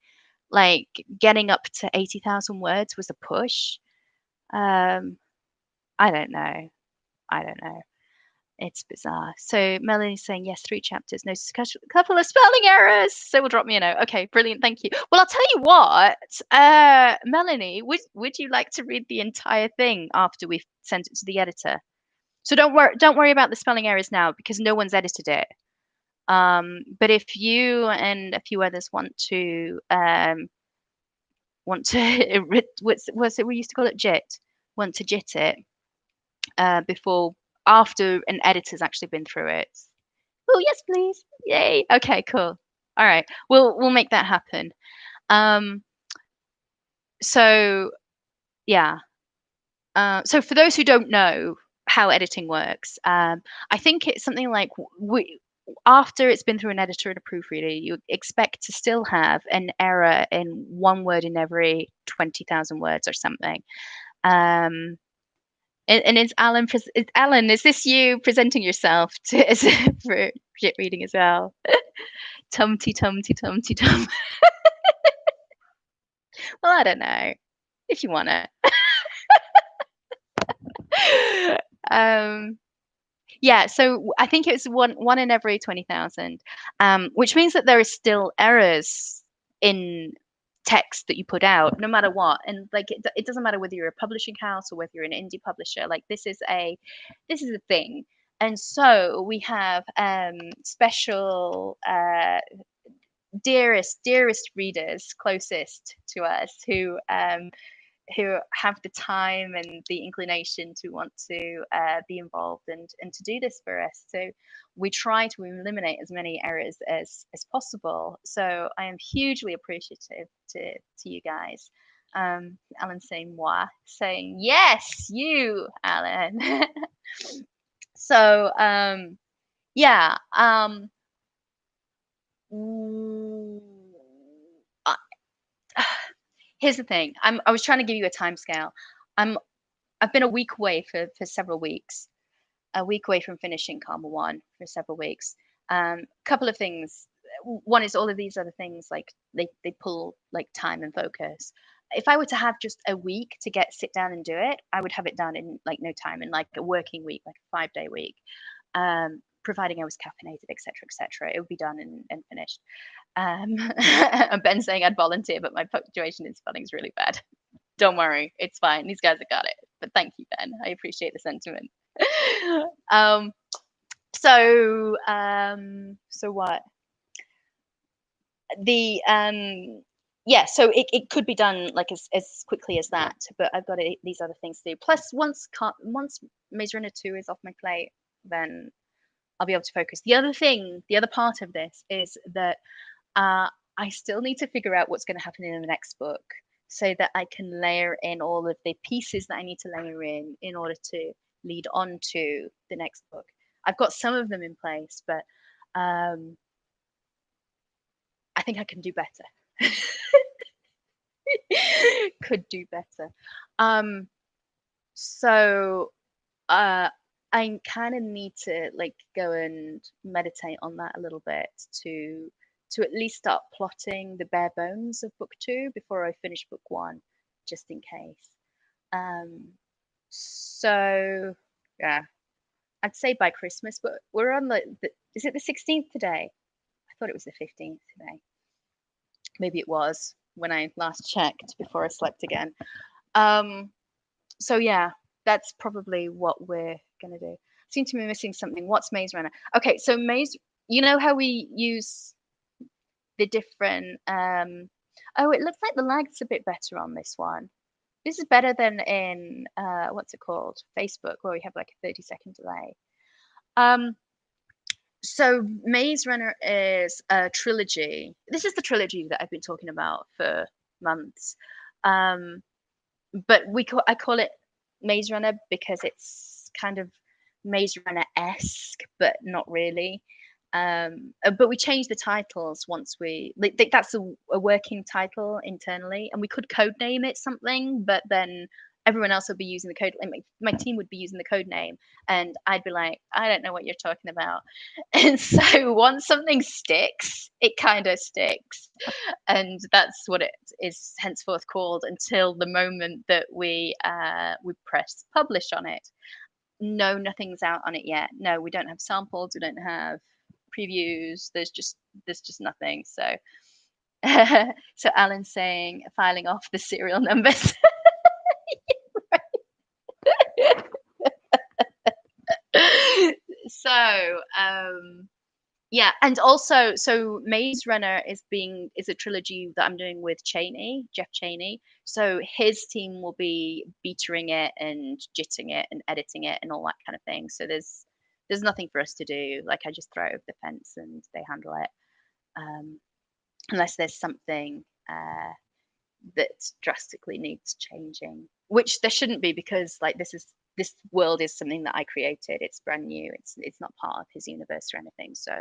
like getting up to 80,000 words was a push. Um, I don't know. I don't know. It's bizarre. So Melanie's saying yes, 3 chapters, no discussion, a couple of spelling errors. So we'll drop me a note. Okay, brilliant, thank you. Well, I'll tell you what, Melanie, would you like to read the entire thing after we've sent it to the editor? So don't worry about the spelling errors now because no one's edited it. But if you and a few others want to what's it we used to call it jit, want to jit it before after an editor's actually been through it. Oh yes, please. Yay. Okay, cool. All right. We'll make that happen. Um, so yeah. So for those who don't know how editing works, I think it's something like after it's been through an editor and a proofreader, you expect to still have an error in one word in every 20,000 words or something. Um, and Alan, is this you presenting yourself to for shit reading as well? Tumty tumty tumty tum. Well, I don't know if you wanna. um, yeah, so I think it's one in every 20,000, which means that there is still errors in text that you put out, no matter what. And like it doesn't matter whether you're a publishing house or whether you're an indie publisher. Like this is a thing. And so we have special dearest readers closest to us who have the time and the inclination to want to be involved and to do this for us. So we try to eliminate as many errors as possible. So I am hugely appreciative to you guys. Alan saying moi, saying yes, you, Alan. So yeah. Mm, uh, Here's the thing. I was trying to give you a time scale. I'm I've been a week away for several weeks, a week away from finishing Karma One for several weeks. Couple of things. One is all of these other things like they pull like time and focus. If I were to have just a week to sit down and do it, I would have it done in like no time, in like a working week, like a 5-day week. Providing I was caffeinated, etc., it would be done and finished. And Ben saying I'd volunteer, but my punctuation in spelling is really bad. Don't worry, it's fine. These guys have got it. But thank you, Ben. I appreciate the sentiment. um, so what? The yeah, so it could be done like as quickly as that, but I've got these other things to do. Plus, once Maze Runner 2 is off my plate, then I'll be able to focus. The other part of this is that I still need to figure out what's going to happen in the next book so that I can layer in all of the pieces that I need to layer in order to lead on to the next book. I've got some of them in place, but um, I think I can do better. Could do better. Um, so uh, I kind of need to like go and meditate on that a little bit to at least start plotting the bare bones of book two before I finish book one, just in case. Um, so yeah, I'd say by Christmas, but we're on the is it the 16th today? I thought it was the 15th today. Maybe it was when I last checked before I slept again. Um, so yeah, that's probably what we're gonna do. Seem to be missing something. What's Maze Runner? Okay, so Maze, you know how we use the different oh, it looks like the lag's a bit better on this one. This is better than in what's it called? Facebook, where we have like a 30-second delay. Um, so Maze Runner is a trilogy. This is the trilogy that I've been talking about for months. Um, but I call it Maze Runner because it's kind of Maze Runner-esque, but not really. But we changed the titles once we like that's a working title internally, and we could code name it something, but then everyone else would be using the code. Like my team would be using the code name, and I'd be like, I don't know what you're talking about. And so once something sticks, it kind of sticks, and that's what it is henceforth called until the moment that we press publish on it. No, nothing's out on it yet. No, we don't have samples. We don't have previews. There's just nothing. So so Alan's saying filing off the serial numbers. So yeah, and also so Maze Runner is a trilogy that I'm doing with Jeff Cheney. So his team will be beatering it and jitting it and editing it and all that kind of thing. So there's nothing for us to do. Like I just throw it over the fence and they handle it. Unless there's something that drastically needs changing, which there shouldn't be because like this world is something that I created. It's brand new. It's not part of his universe or anything, so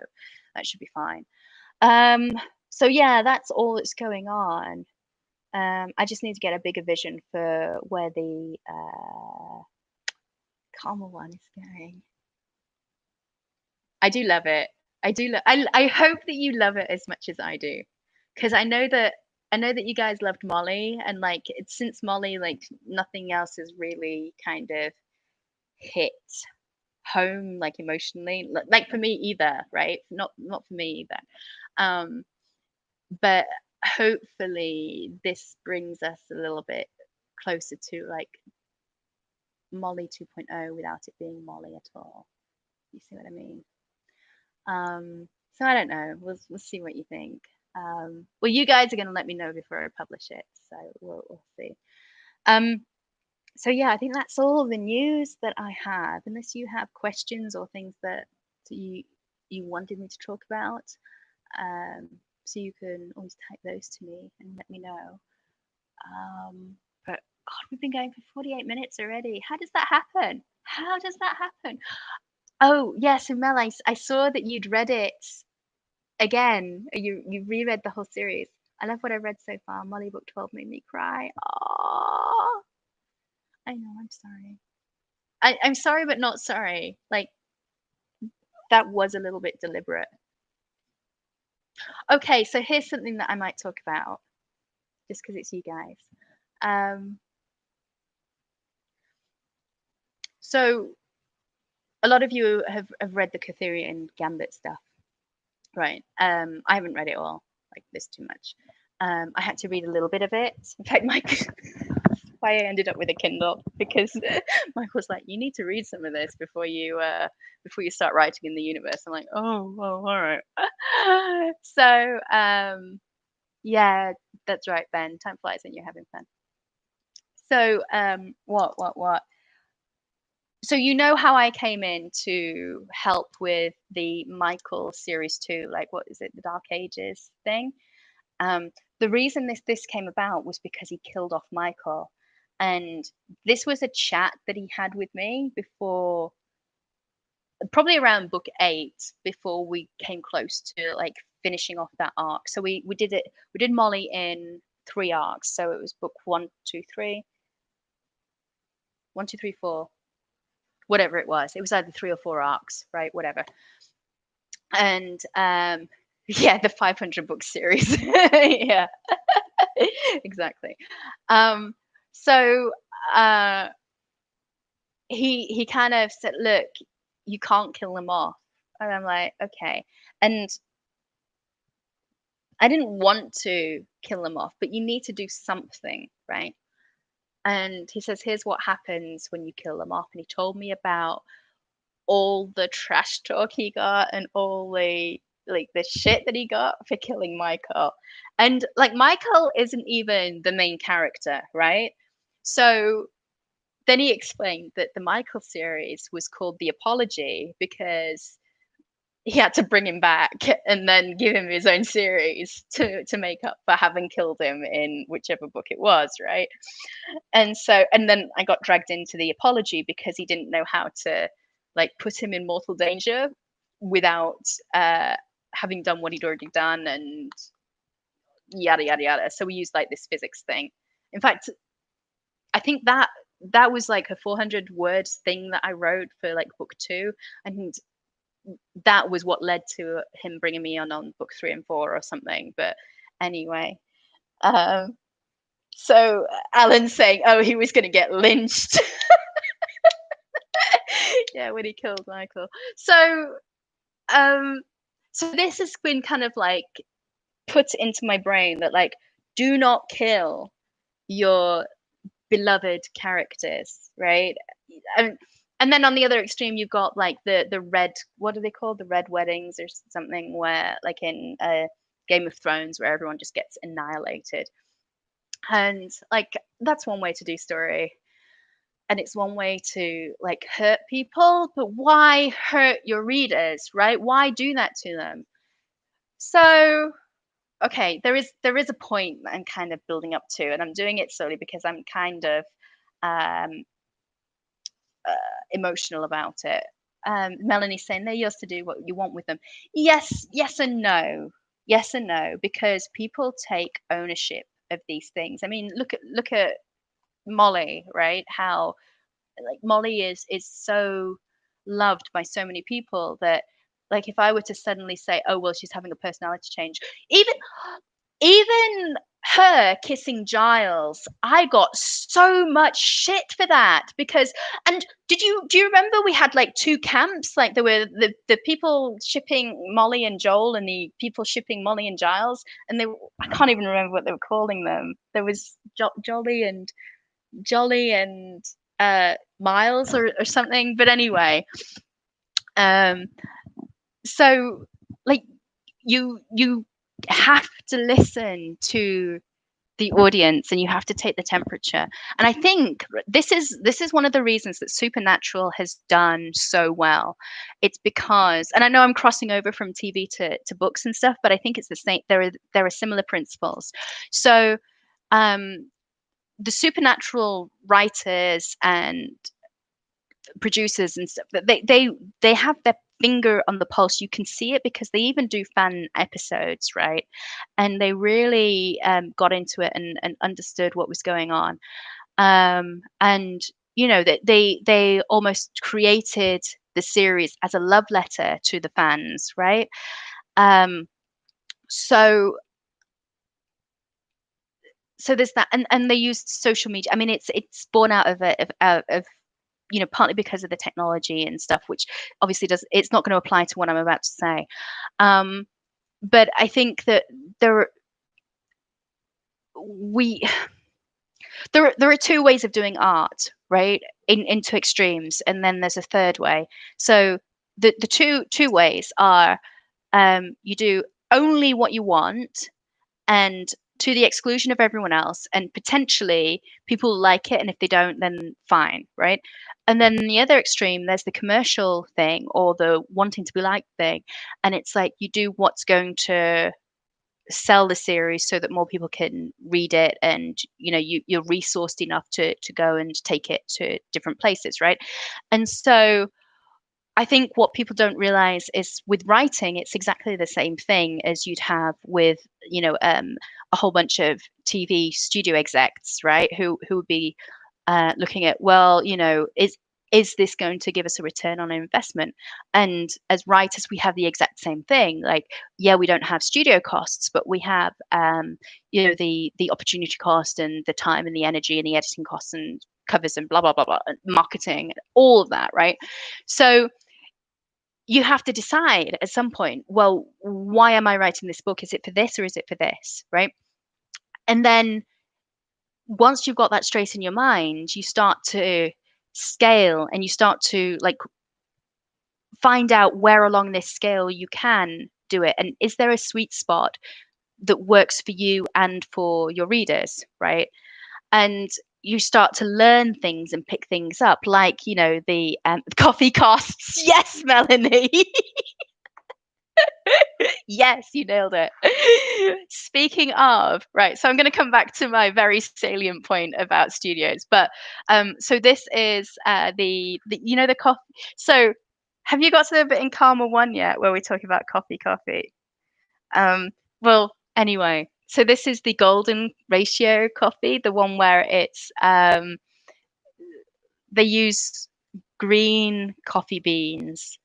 that should be fine. Um, so yeah, that's all that's going on. I just need to get a bigger vision for where the Karma one is going. I do love it. I do. I hope that you love it as much as I do, because I know that you guys loved Molly, and like it's since Molly, like nothing else has really kind of hit home like emotionally, like for me either, right? Not for me either. Um, but hopefully this brings us a little bit closer to like Molly 2.0 without it being Molly at all. You see what I mean? So I don't know. We'll see what you think. Well, you guys are going to let me know before I publish it, so we'll see. So yeah, I think that's all the news that I have. Unless you have questions or things that you wanted me to talk about, so you can always type those to me and let me know. But God, we've been going for 48 minutes already. How does that happen? How does that happen? Oh, yeah, so Mel, I saw that you'd read it again. You reread the whole series. I love what I read so far. Molly Book 12 made me cry. Oh, I know, I'm sorry. I'm sorry, but not sorry. Like, that was a little bit deliberate. Okay, so here's something that I might talk about, just because it's you guys. Um, so a lot of you have read the Catherian Gambit stuff, right? I haven't read it all. Like, there's too much. I had to read a little bit of it. In fact, Mike, why I ended up with a Kindle, because Mike was like, "You need to read some of this before you start writing in the universe." I'm like, "Oh, well, all right." So, yeah, that's right, Ben. Time flies when you're having fun. So, what? So you know how I came in to help with the Michael series 2, like what is it, the Dark Ages thing? Um, the reason this came about was because he killed off Michael. And this was a chat that he had with me before, probably around book 8, before we came close to like finishing off that arc. So we did it. We did Molly in 3 arcs. So it was book 1, 2, 3, 1, 2, 3, 4, whatever it was. It was either 3 or 4 arcs, right? Whatever. And yeah, the 500 book series. Yeah, exactly. Um, so uh, he kind of said, "Look, you can't kill them off," and I'm like, "Okay." And I didn't want to kill them off, but you need to do something, right? And he says, "Here's what happens when you kill them off." And he told me about all the trash talk he got and all the like the shit that he got for killing Michael. And like Michael isn't even the main character, right? So then he explained that the Michael series was called The Apology because he had to bring him back and then give him his own series to make up for having killed him in whichever book it was, right? And so, and then I got dragged into The Apology because he didn't know how to like put him in mortal danger without having done what he'd already done, and yada yada yada. So we used like this physics thing. In fact, I think that was like a 400 words thing that I wrote for like book 2, and that was what led to him bringing me on book 3 and 4 or something. But anyway, um, so Alan's saying, oh, he was going to get lynched. Yeah, when he killed Michael. So, um, so this has been kind of like put into my brain that like, do not kill your beloved characters, right? And and then on the other extreme, you've got like the red. What are they called? The red weddings or something, where like in Game of Thrones, where everyone just gets annihilated. And like that's one way to do story, and it's one way to like hurt people. But why hurt your readers, right? Why do that to them? So okay, there is a point that I'm kind of building up to, and I'm doing it slowly because I'm kind of um, emotional about it. Melanie's saying they're yours to do what you want with them. Yes, yes and no. Yes and no, because people take ownership of these things. I mean, look at Molly, right? How like Molly is so loved by so many people that like if I were to suddenly say, oh well, she's having a personality change, even her kissing Giles, I got so much shit for that because and do you remember we had like 2 camps? Like there were the people shipping Molly and Joel and the people shipping Molly and Giles, and I can't even remember what they were calling them. There was Jolly and Miles or something. But anyway, um so like you have to listen to the audience and you have to take the temperature. And I think this is one of the reasons that Supernatural has done so well. It's because, and I know I'm crossing over from TV to books and stuff, but I think it's the same. There are similar principles. So the Supernatural writers and producers and stuff, they have their finger on the pulse. You can see it because they even do fan episodes, right? And they really got into it and understood what was going on. And you know that they almost created the series as a love letter to the fans, right? um so so there's that, and they used social media. I mean, it's born out of it of you know, partly because of the technology and stuff, which obviously does, it's not going to apply to what I'm about to say. Um, but I think that there we there are 2 ways of doing art, right? Into extremes, and then there's a third way. So the two ways are you do only what you want and to the exclusion of everyone else, and potentially people like it, and if they don't, then fine, right? And then the other extreme, there's the commercial thing or the wanting to be liked thing, and it's like you do what's going to sell the series so that more people can read it, and you're resourced enough to go and take it to different places, right? And so I think what people don't realize is with writing, it's exactly the same thing as you'd have with, a whole bunch of TV studio execs, right? Who would be looking at, well, is this going to give us a return on investment? And as writers, we have the exact same thing. Like, yeah, we don't have studio costs, but we have, the opportunity cost and the time and the energy and the editing costs and covers and blah blah blah blah, and marketing, all of that, right? So you have to decide at some point, well, why am I writing this book? Is it for this or is it for this, right? And then once you've got that straight in your mind, you start to scale and you start to like find out where along this scale you can do it. And is there a sweet spot that works for you and for your readers, right? And you start to learn things and pick things up, like, the coffee costs. Yes, Melanie. Yes, you nailed it. Speaking of, right, so I'm going to come back to my very salient point about studios, but so this is the coffee. So have you got to the bit in Karma One yet, where we talk about coffee? Um, well, anyway, so this is the golden ratio coffee, the one where it's they use green coffee beans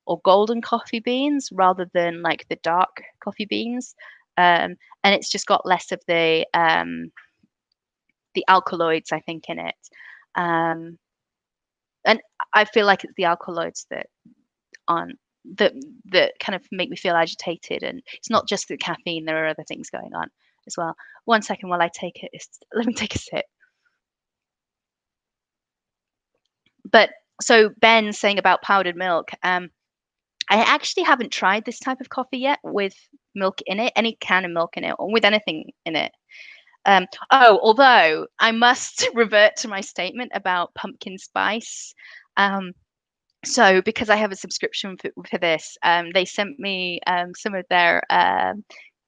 or golden coffee beans rather than like the dark coffee beans. And it's just got less of the alkaloids, I think, in it. Um, and I feel like it's the alkaloids aren't that that kind of make me feel agitated, and it's not just the caffeine. There are other things going on as well. One second while I take it. Let me take a sip. But so Ben saying about powdered milk. I actually haven't tried this type of coffee yet with milk in it, any kind of milk in it, or with anything in it. Although I must revert to my statement about pumpkin spice. Um, so because I have a subscription for this, they sent me some of their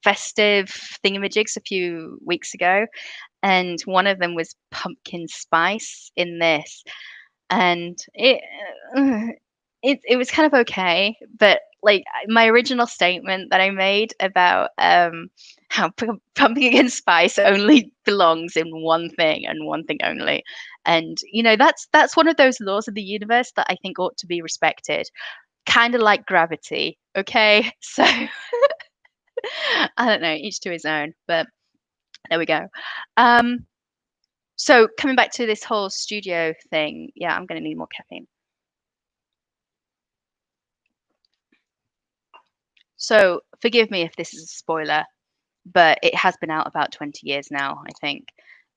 festive thingamajigs a few weeks ago, and one of them was pumpkin spice in this, and it was kind of okay, but like my original statement that I made about how pumpkin spice only belongs in one thing and one thing only, and that's one of those laws of the universe that I think ought to be respected, kind of like gravity. Okay, so I don't know, each to his own, but there we go. Um, so coming back to this whole studio thing, yeah, I'm gonna need more caffeine. So forgive me if this is a spoiler, but it has been out about 20 years now, I think.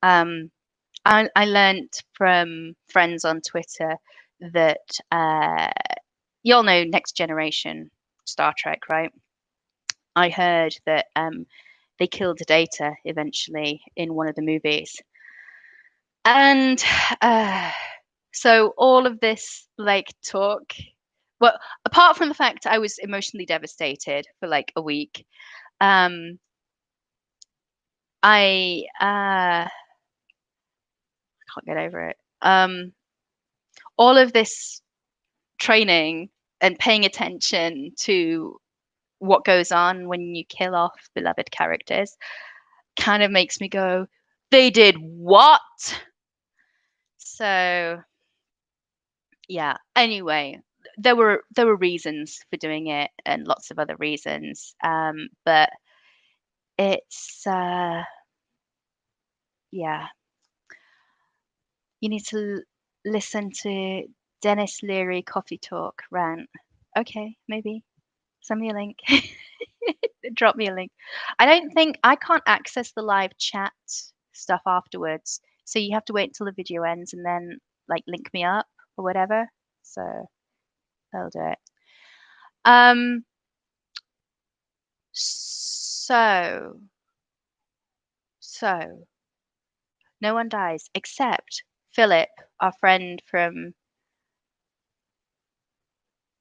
Um, I learnt from friends on Twitter that you all know Next Generation Star Trek, right? I heard that they killed Data eventually in one of the movies. And so all of this like talk, well, apart from the fact I was emotionally devastated for like a week, um, I can't get over it. All of this training and paying attention to what goes on when you kill off beloved characters kind of makes me go, they did what? So yeah. Anyway, there were reasons for doing it and lots of other reasons. But it's yeah, you need to listen to Dennis Leary coffee talk rant. Okay, maybe send me a link. Drop me a link. I can't access the live chat stuff afterwards. So you have to wait until the video ends and then like link me up or whatever. So I'll do it. Um so so no one dies except Philip, our friend from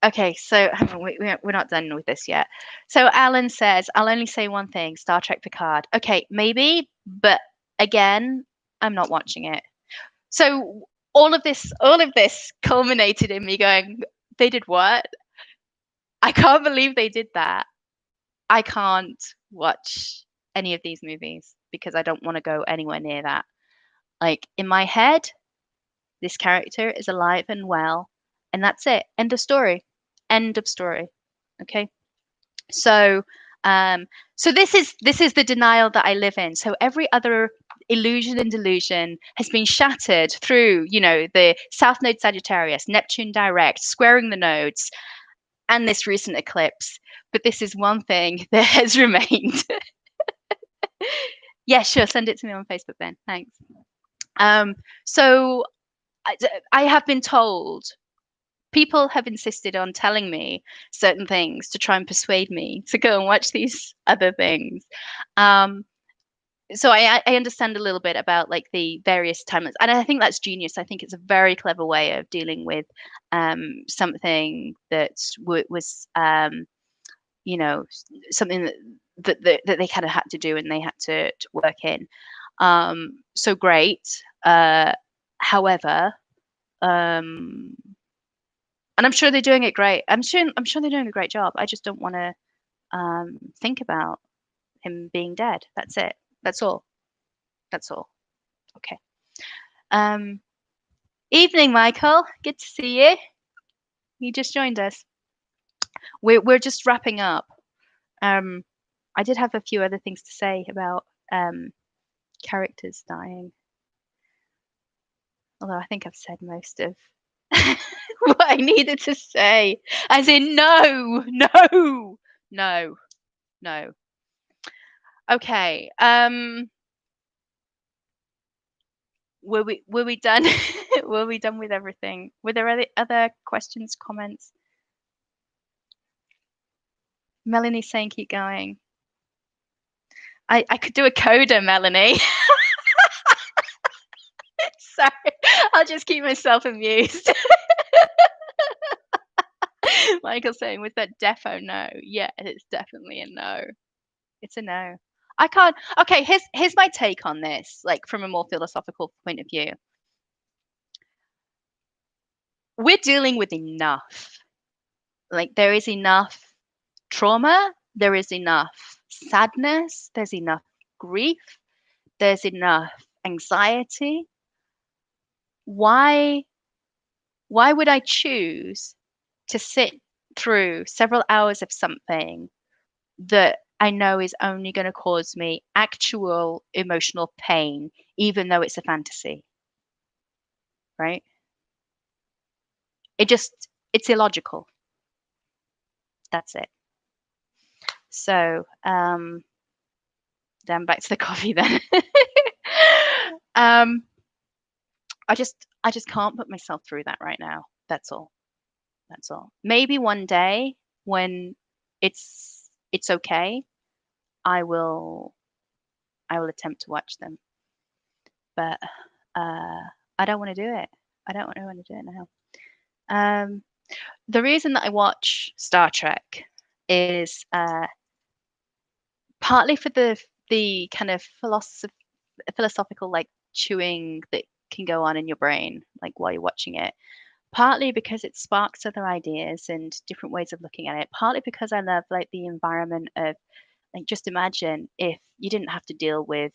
Okay, so hang on, we're not done with this yet. So Alan says, "I'll only say one thing: Star Trek Picard." Okay, maybe, but again, I'm not watching it. So all of this culminated in me going, "They did what? I can't believe they did that. I can't watch any of these movies because I don't want to go anywhere near that." Like in my head, this character is alive and well, and that's it. End of story. End of story. Okay. So, so this is the denial that I live in. So every other illusion and delusion has been shattered through, you know, the South Node Sagittarius, Neptune direct, squaring the nodes, and this recent eclipse. But this is one thing that has remained. Yeah, sure. Send it to me on Facebook then. Thanks. Um, so I, I have been told, people have insisted on telling me certain things to try and persuade me to go and watch these other things. Um, so I understand a little bit about like the various timelines, and I think that's genius. I think it's a very clever way of dealing with something that was you know, something that they kind of had to do and they had to work in. So great. However, um, and I'm sure they're doing it great. I'm sure they're doing a great job. I just don't want to think about him being dead. That's it. That's all. That's all. Okay. Um, Evening, Michael. Good to see you. You just joined us. We're just wrapping up. Um, I did have a few other things to say about characters dying, although I think I've said most of what I needed to say. As in, no, no, no, no. Okay. Were we done? Were we done with everything? Were there any other questions, comments? Melanie saying keep going. I could do a coda, Melanie. Sorry, I'll just keep myself amused. Michael saying, was that defo no? Yeah, it's definitely a no. It's a no. I can't. Okay, here's my take on this, like from a more philosophical point of view. We're dealing with enough. Like there is enough trauma, there is enough sadness, there's enough grief, there's enough anxiety. Why would I choose to sit through several hours of something that I know is only going to cause me actual emotional pain, even though it's a fantasy, right? It's illogical. That's it. So, then back to the coffee then. um, I just can't put myself through that right now. That's all. That's all. Maybe one day when it's okay, I will I will attempt to watch them. But uh I don't want to do it. I don't want to do it now. Um the reason that I watch Star Trek is partly for the kind of philosophical like chewing that can go on in your brain like while you're watching it. Partly because it sparks other ideas and different ways of looking at it. Partly because I love like the environment of like just imagine if you didn't have to deal with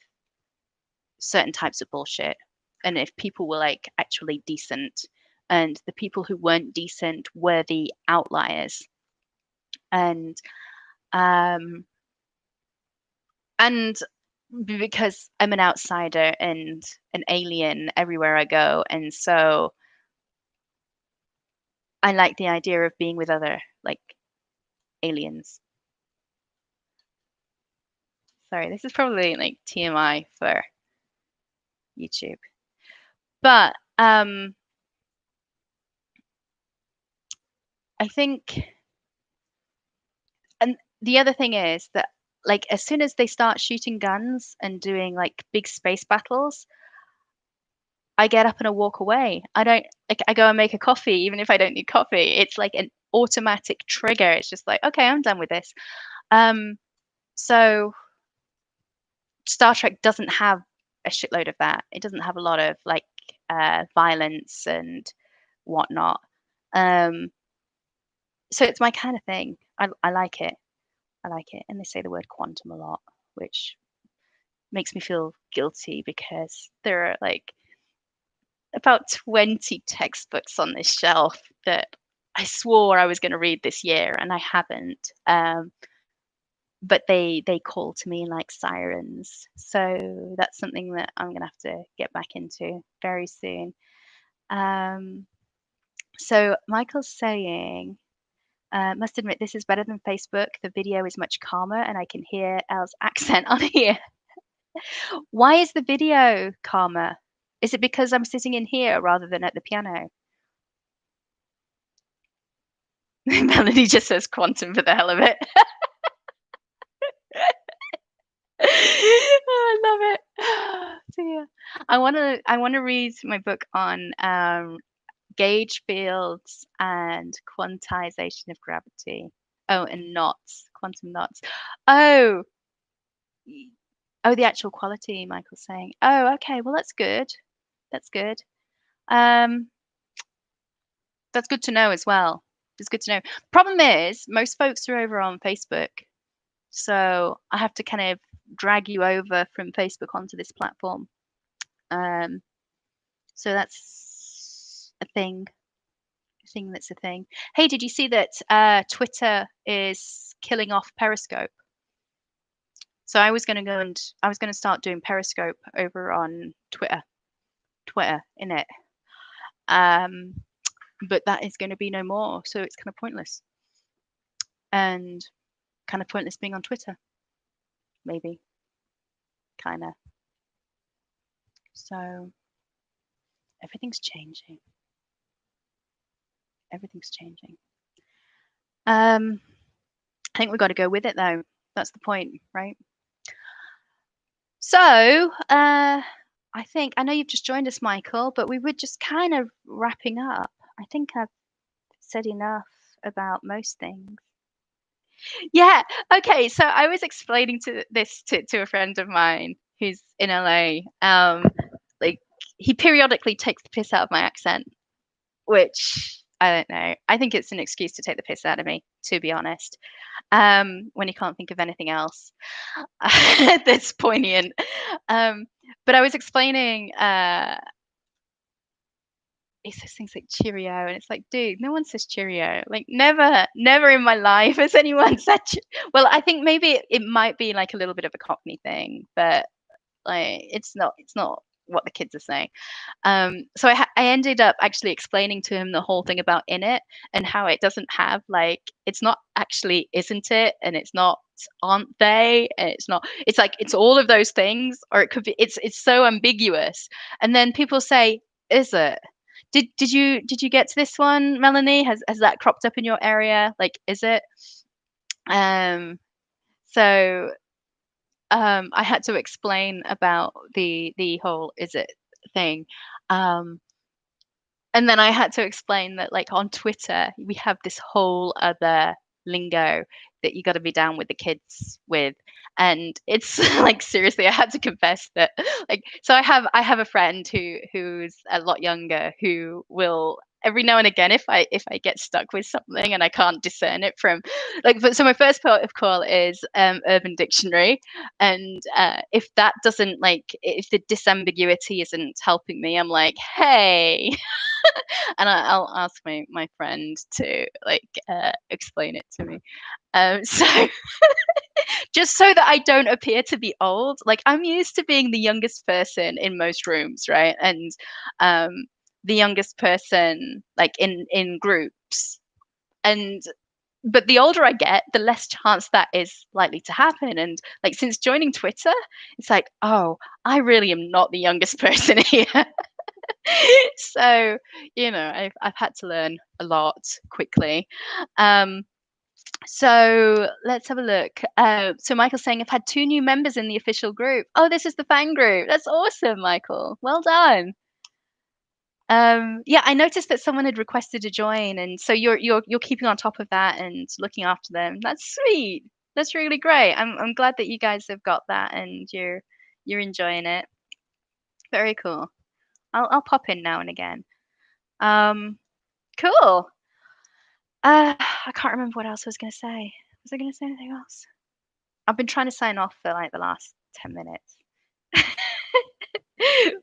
certain types of bullshit and if people were like actually decent and the people who weren't decent were the outliers. And um and because I'm an outsider and an alien everywhere I go, and so I like the idea of being with other like aliens. Sorry, this is probably like TMI for YouTube. But I think, and the other thing is that like as soon as they start shooting guns and doing like big space battles, I get up and I walk away. I don't like I go and make a coffee even if I don't need coffee. It's like an automatic trigger. It's just like, okay, I'm done with this. Um, so Star Trek doesn't have a shitload of that. It doesn't have a lot of like violence and whatnot. Um, so it's my kind of thing. I like it. I like it. And they say the word quantum a lot, which makes me feel guilty because there are like about 20 textbooks on this shelf that I swore I was going to read this year and I haven't. But they call to me like sirens. So that's something that I'm going to have to get back into very soon. Um, so Michael's saying, must admit this is better than Facebook. The video is much calmer and I can hear Elle's accent on here. Why is the video calmer? Is it because I'm sitting in here rather than at the piano? Melanie just says quantum for the hell of it. Oh, I love it. So yeah, I wanna read my book on gauge fields and quantization of gravity. Oh, and knots, quantum knots. Oh, y- oh, the actual quality. Michael's saying. Oh, okay. Well, that's good. That's good. Um, that's good to know as well. It's good to know. Problem is, most folks are over on Facebook, so I have to kind of drag you over from Facebook onto this platform. Um, so that's a thing. A thing that's a thing. Hey, did you see that Twitter is killing off Periscope? So I was going to start doing Periscope over on Twitter in it. Um, but that is going to be no more. So it's kind of pointless and kind of pointless being on Twitter, maybe, kind of. So everything's changing. Everything's changing. Um, I think we've got to go with it though. That's the point, right? So, I know you've just joined us, Michael, but we were just kind of wrapping up. I think I've said enough about most things. Yeah. Okay. So I was explaining to a friend of mine who's in LA. Like he periodically takes the piss out of my accent, which I don't know. I think it's an excuse to take the piss out of me, to be honest. When he can't think of anything else that's poignant. But I was explaining, he says things like cheerio, and it's like, dude, no one says cheerio. Like, never in my life has anyone said. Well, I think maybe it might be like a little bit of a Cockney thing, but like, it's not what the kids are saying. So I ended up actually explaining to him the whole thing about in it and how it doesn't have like it's not actually isn't it and it's not aren't they and it's not it's like it's all of those things or it could be it's so ambiguous and then people say is it did you get to this one, Melanie? Has that cropped up in your area? Like is it um so I had to explain about the whole is it thing. Um, and then I had to explain that like on Twitter, we have this whole other lingo that you got to be down with the kids with. And it's like seriously, I had to confess that like so I have a friend who's a lot younger who will every now and again if I get stuck with something and I can't discern it from like so my first port of call is Urban Dictionary and if that doesn't like if the disambiguity isn't helping me I'm like hey and I'll ask my friend to like explain it to me. So just so that I don't appear to be old, like I'm used to being the youngest person in most rooms, right? And um, the youngest person like in groups. And but the older I get, the less chance that is likely to happen. And like since joining Twitter, it's like, oh, I really am not the youngest person here. So I've had to learn a lot quickly. um so let's have a look. So Michael's saying I've had 2 new members in the official group. Oh, this is the fan group. That's awesome, Michael, well done. Yeah, I noticed that someone had requested to join, and so you're keeping on top of that and looking after them. That's sweet. That's really great. I'm glad that you guys have got that and you're enjoying it. Very cool. I'll pop in now and again. Um, cool. I can't remember what else I was gonna say. Was I gonna say anything else? I've been trying to sign off for like the last 10 minutes.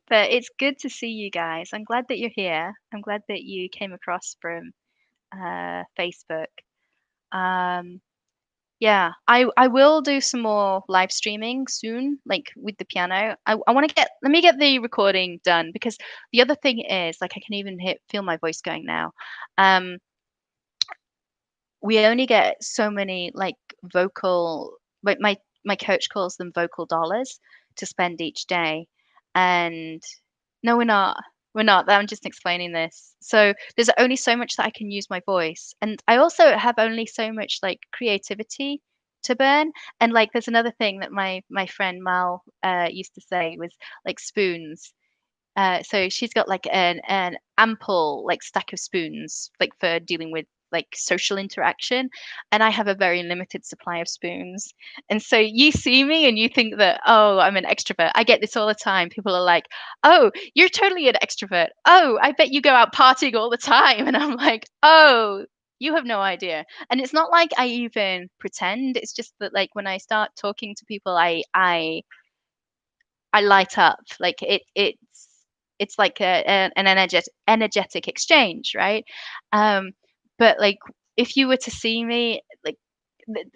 But it's good to see you guys. I'm glad that you're here. I'm glad that you came across from Facebook. Um, yeah, I will do some more live streaming soon, like with the piano. I want to let me get the recording done because the other thing is like I can even feel my voice going now. Um, we only get so many like vocal like my coach calls them vocal dollars to spend each day. And no, we're not. I'm just explaining this. So there's only so much that I can use my voice. And I also have only so much like creativity to burn. And like there's another thing that my friend Mal used to say was like spoons. So she's got like an ample like stack of spoons like for dealing with like social interaction, and I have a very limited supply of spoons. And so you see me and you think that, oh, I'm an extrovert. I get this all the time. People are like, oh, you're totally an extrovert. Oh, I bet you go out partying all the time. And I'm like, oh, you have no idea. And it's not like I even pretend. It's just that like when I start talking to people, I light up. Like it's like an energetic exchange, right? Um, but like if you were to see me, like th-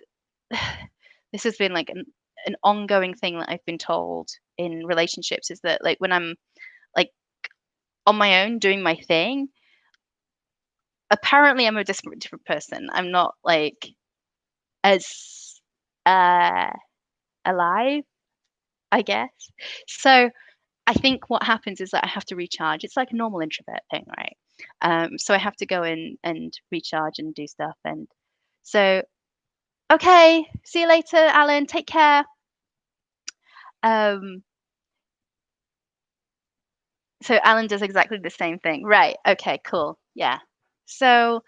this has been like an ongoing thing that I've been told in relationships is that like when I'm like on my own doing my thing, apparently I'm a different person. I'm not like as uh alive, I guess. So I think what happens is that I have to recharge. It's like a normal introvert thing, right? So I have to go in and recharge and do stuff. And so, okay, see you later, Alan. Take care. Um, so Alan does exactly the same thing, right? Okay, cool. Yeah. So,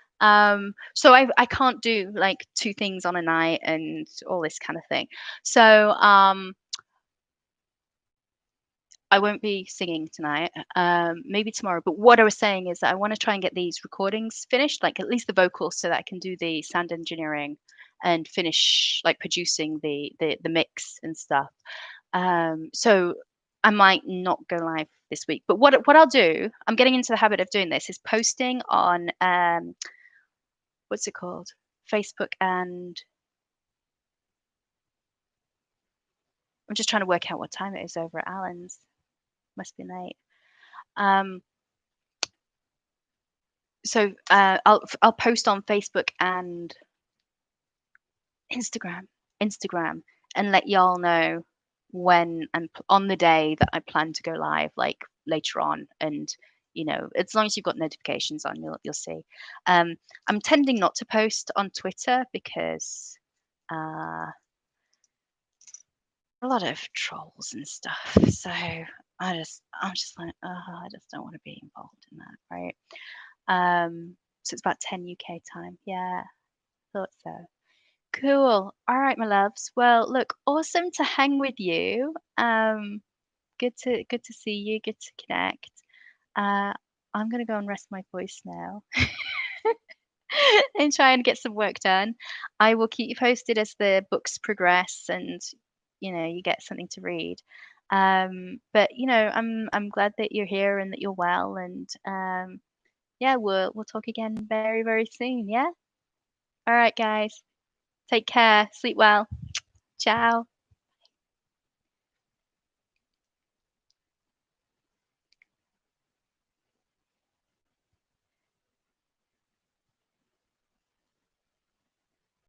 so I can't do like two things on a night and all this kind of thing. So, I won't be singing tonight. Maybe tomorrow. But what I was saying is that I want to try and get these recordings finished, like at least the vocals, so that I can do the sound engineering and finish like producing the mix and stuff. So I might not go live this week. But what I'll do, I'm getting into the habit of doing this, is posting on what's it called, Facebook, and I'm just trying to work out what time it is over at Alan's. Must be late. Um, so I'll post on Facebook and Instagram, Instagram, and let y'all know when and on the day that I plan to go live, like later on. And as long as you've got notifications on, you'll see. I'm tending not to post on Twitter because a lot of trolls and stuff. So I'm just like, I just don't want to be involved in that, right? So it's about 10 UK time. Yeah, thought so. Cool. All right, my loves. Well, look, awesome to hang with you. Good to see you. Good to connect. Uh, I'm gonna go and rest my voice now and try and get some work done. I will keep you posted as the books progress and you get something to read. But I'm glad that you're here and that you're well and yeah, we'll talk again very, very soon. Yeah. All right, guys. Take care. Sleep well. Ciao.